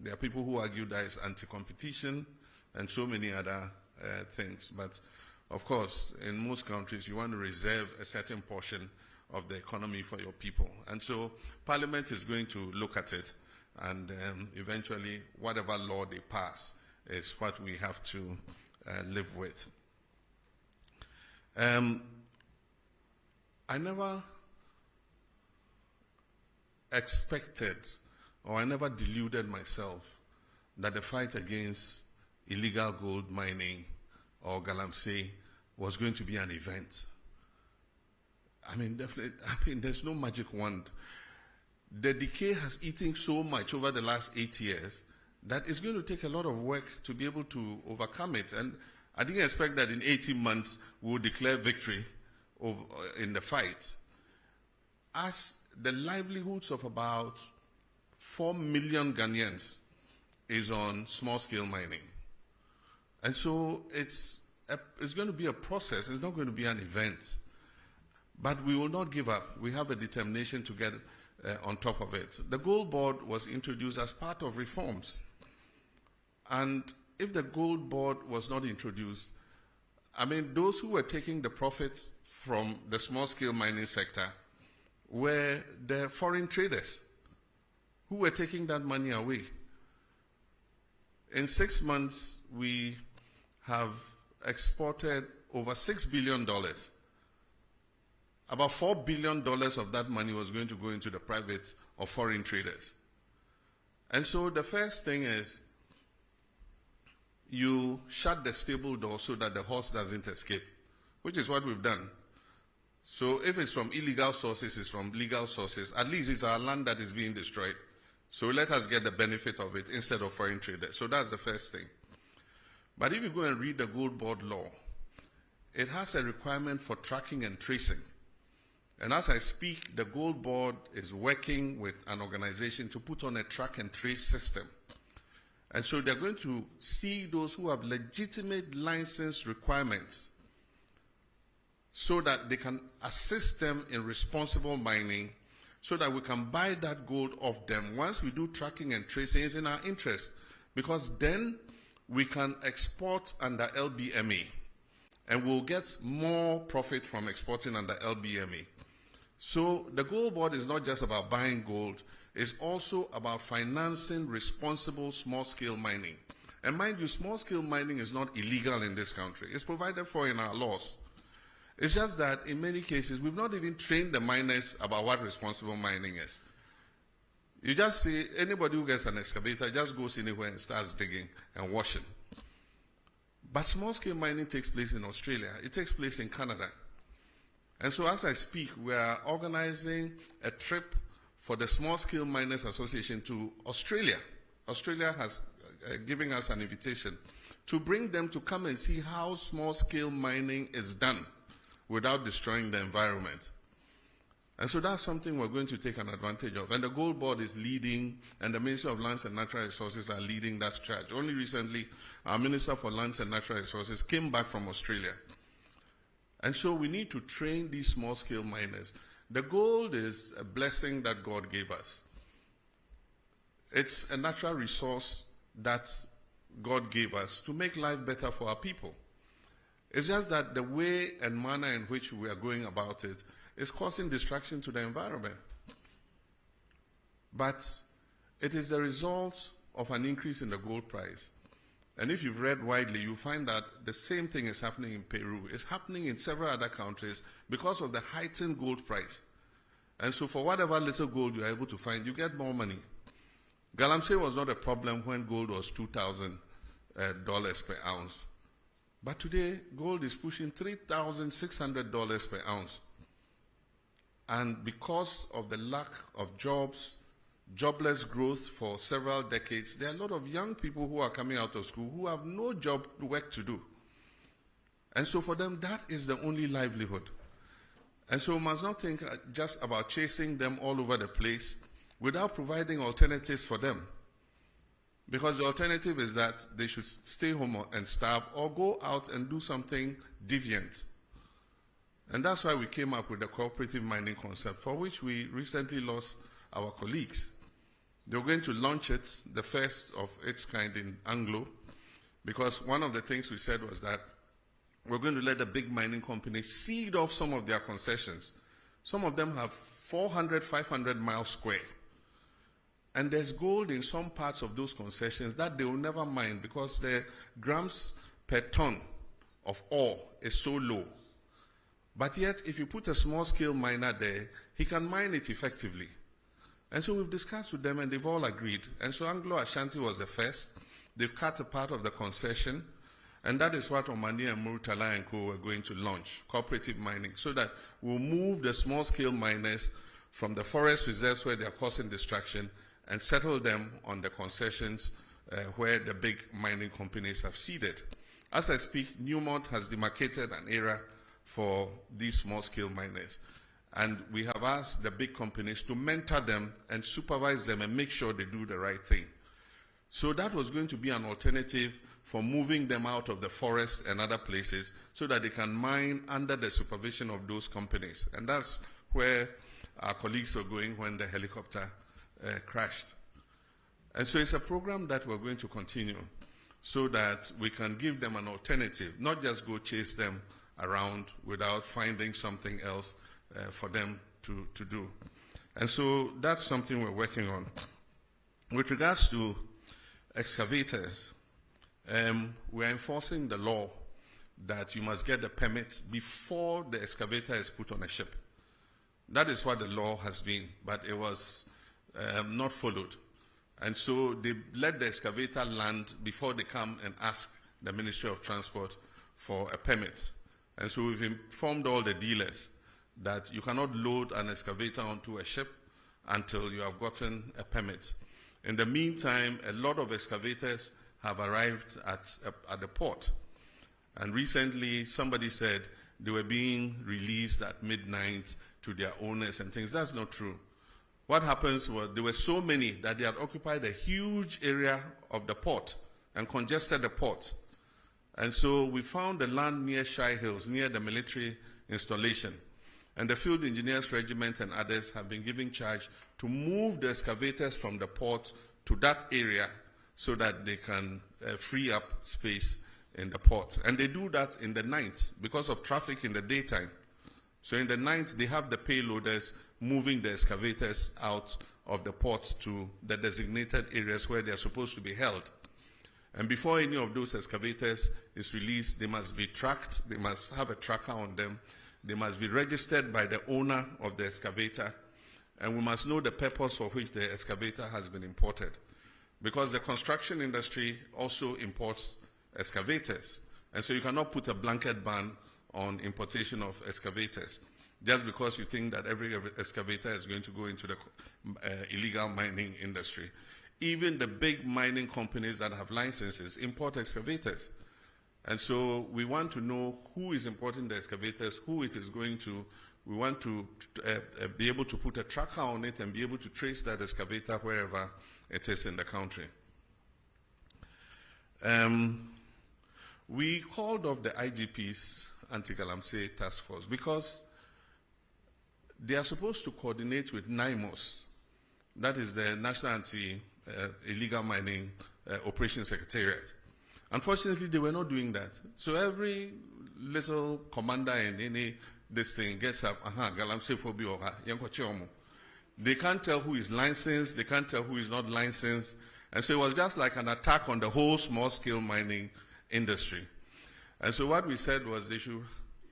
[SPEAKER 1] there are people who argue that it's anti-competition and so many other things. But of course, in most countries, you want to reserve a certain portion of the economy for your people. And so Parliament is going to look at it, and eventually whatever law they pass is what we have to live with. I never expected, or I never deluded myself that the fight against illegal gold mining or galamsey was going to be an event. I mean, definitely, there's no magic wand. The decay has eaten so much over the last 8 years that it's going to take a lot of work to be able to overcome it. And I didn't expect that in 18 months we'll declare victory in the fight. As the livelihoods of about 4 million Ghanaians is on small-scale mining. And so it's going to be a process. It's not going to be an event. But we will not give up. We have a determination to get on top of it. The Gold Board was introduced as part of reforms. And if the Gold Board was not introduced, I mean, those who were taking the profits from the small-scale mining sector were the foreign traders who were taking that money away. In 6 months, we have exported over $6 billion. About $4 billion of that money was going to go into the private or foreign traders. And so the first thing is you shut the stable door so that the horse doesn't escape, which is what we've done. So if it's from illegal sources, it's from legal sources. At least it's our land that is being destroyed. So let us get the benefit of it instead of foreign traders. So that's the first thing. But if you go and read the Gold Board law, it has a requirement for tracking and tracing. And as I speak, the Gold Board is working with an organization to put on a track and trace system. And so they're going to see those who have legitimate license requirements so that they can assist them in responsible mining so that we can buy that gold off them. Once we do tracking and tracing, it's in our interest because then we can export under LBMA and we'll get more profit from exporting under LBMA. So the Gold Board is not just about buying gold, it's also about financing responsible small-scale mining. And mind you, small-scale mining is not illegal in this country. It's provided for in our laws. It's just that in many cases, we've not even trained the miners about what responsible mining is. You just see anybody who gets an excavator just goes anywhere and starts digging and washing. But small-scale mining takes place in Australia. It takes place in Canada. And so as I speak, we are organizing a trip for the Small Scale Miners Association to Australia. Australia has given us an invitation to bring them to come and see how small-scale mining is done without destroying the environment. And so that's something we're going to take an advantage of. And the Gold Board is leading, and the Ministry of Lands and Natural Resources are leading that charge. Only recently, our Minister for Lands and Natural Resources came back from Australia. And so we need to train these small-scale miners. The gold is a blessing that God gave us. It's a natural resource that God gave us to make life better for our people. It's just that the way and manner in which we are going about it is causing distraction to the environment. But it is the result of an increase in the gold price. And if you've read widely, you find that the same thing is happening in Peru. It's happening in several other countries because of the heightened gold price. And so for whatever little gold you're able to find, you get more money. Galamsey was not a problem when gold was $2,000 per ounce. But today, gold is pushing $3,600 per ounce. And because of the lack of jobs, jobless growth for several decades, there are a lot of young people who are coming out of school who have no job work to do. And so for them, that is the only livelihood. And so we must not think just about chasing them all over the place without providing alternatives for them. Because the alternative is that they should stay home and starve or go out and do something deviant. And that's why we came up with the cooperative mining concept, for which we recently lost our colleagues. They were going to launch it, the first of its kind in Anglo, because one of the things we said was that we're going to let the big mining companies seed off some of their concessions. Some of them have 400, 500 miles square. And there's gold in some parts of those concessions that they will never mine because the grams per ton of ore is so low. But yet, if you put a small-scale miner there, he can mine it effectively. And so we've discussed with them, and they've all agreed. And so Anglo Ashanti was the first. They've cut a part of the concession, and that is what Omani and Murtala and Co. are going to launch, cooperative mining, so that we'll move the small-scale miners from the forest reserves where they are causing destruction and settle them on the concessions where the big mining companies have seeded. As I speak, Newmont has demarcated an area for these small-scale miners. And we have asked the big companies to mentor them and supervise them and make sure they do the right thing. So that was going to be an alternative for moving them out of the forest and other places so that they can mine under the supervision of those companies. And that's where our colleagues were going when the helicopter crashed. And so it's a program that we're going to continue so that we can give them an alternative, not just go chase them around without finding something else for them to do. And so that's something we're working on. With regards to excavators, we're enforcing the law that you must get the permits before the excavator is put on a ship. That is what the law has been, but it was not followed. And so they let the excavator land before they come and ask the Ministry of Transport for a permit. And so we've informed all the dealers that you cannot load an excavator onto a ship until you have gotten a permit. In the meantime, a lot of excavators have arrived at the port. And recently, somebody said they were being released at midnight to their owners and things. That's not true. What happens was there were so many that they had occupied a huge area of the port and congested the port. And so we found the land near Shai Hills, near the military installation. And the Field Engineers Regiment and others have been given charge to move the excavators from the port to that area so that they can free up space in the port. And they do that in the night because of traffic in the daytime. So in the night, they have the payloaders moving the excavators out of the port to the designated areas where they are supposed to be held. And before any of those excavators is released, they must be tracked, they must have a tracker on them, they must be registered by the owner of the excavator, and we must know the purpose for which the excavator has been imported. Because the construction industry also imports excavators, and so you cannot put a blanket ban on importation of excavators just because you think that every excavator is going to go into the illegal mining industry. Even the big mining companies that have licenses import excavators. And so we want to know who is importing the excavators, who it is going to. We want to be able to put a tracker on it and be able to trace that excavator wherever it is in the country. We called off the IGP's anti-Galamsey task force because they are supposed to coordinate with NIMOS, that is the National Anti-Illegal Mining Operations Secretariat. Unfortunately, they were not doing that. So every little commander in any this thing gets up, Galamsey phobia or Yanko. They can't tell who is licensed, they can't tell who is not licensed, And so it was just like an attack on the whole small-scale mining industry. And so what we said was they should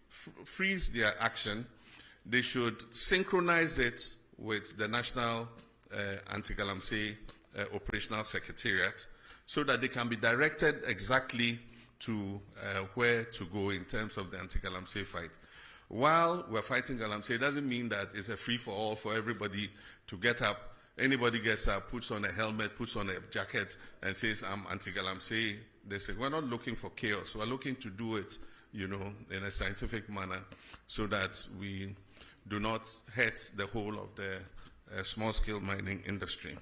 [SPEAKER 1] freeze their action. They should synchronize it with the National Anti-Galamsey Operational Secretariat so that they can be directed exactly to where to go in terms of the anti-Galamsey fight. While we're fighting Galamsey, it doesn't mean that it's a free-for-all for everybody to get up. Anybody gets up, puts on a helmet, puts on a jacket, and says, I'm anti-Galamsey. They say, we're not looking for chaos. We're looking to do it, in a scientific manner so that we do not hurt the whole of the small-scale mining industry.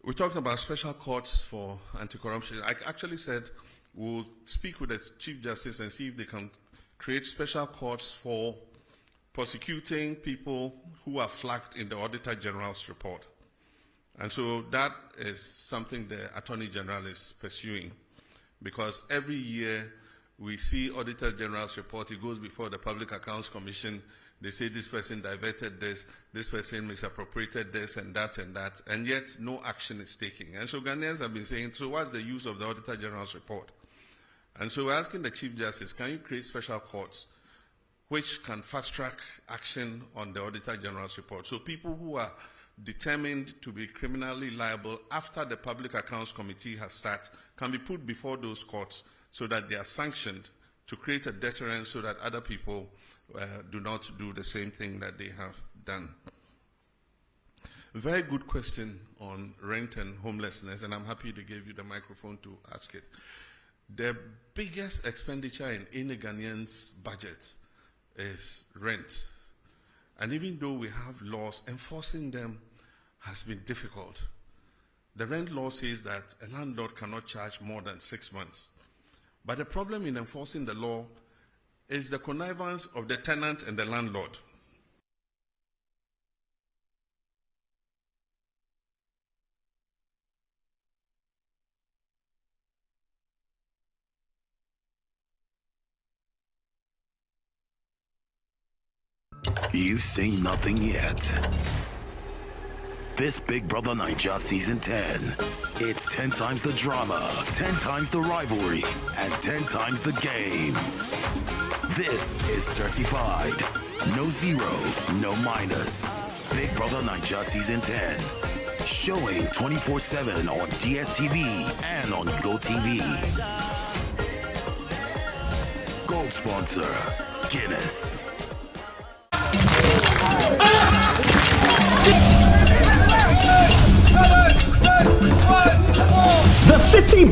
[SPEAKER 1] We talked about special courts for anti-corruption. I actually said we'll speak with the Chief Justice and see if they can create special courts for prosecuting people who are flagged in the Auditor General's report. And so that is something the Attorney General is pursuing, because every year we see Auditor General's report. It goes before the Public Accounts Commission. They say this person diverted this person misappropriated this and that, and yet no action is taken. And so Ghanaians have been saying, so what's the use of the Auditor General's report? And so we're asking the Chief Justice, can you create special courts which can fast-track action on the Auditor General's report? So people who are determined to be criminally liable after the Public Accounts Committee has sat can be put before those courts so that they are sanctioned to create a deterrent so that other people do not do the same thing that they have done. Very good question on rent and homelessness, and I'm happy to give you the microphone to ask it. The biggest expenditure in any Ghanaian's budget is rent. And even though we have laws, enforcing them has been difficult. The rent law says that a landlord cannot charge more than 6 months. But the problem in enforcing the law is the connivance of the tenant and the landlord.
[SPEAKER 5] You've seen nothing yet. This Big Brother Naija Season 10. It's 10 times the drama, 10 times the rivalry, and 10 times the game. This is certified. No zero, no minus. Big Brother Naija Season 10. Showing 24/7 on DSTV and on GoTV. Gold sponsor, Guinness.
[SPEAKER 7] The city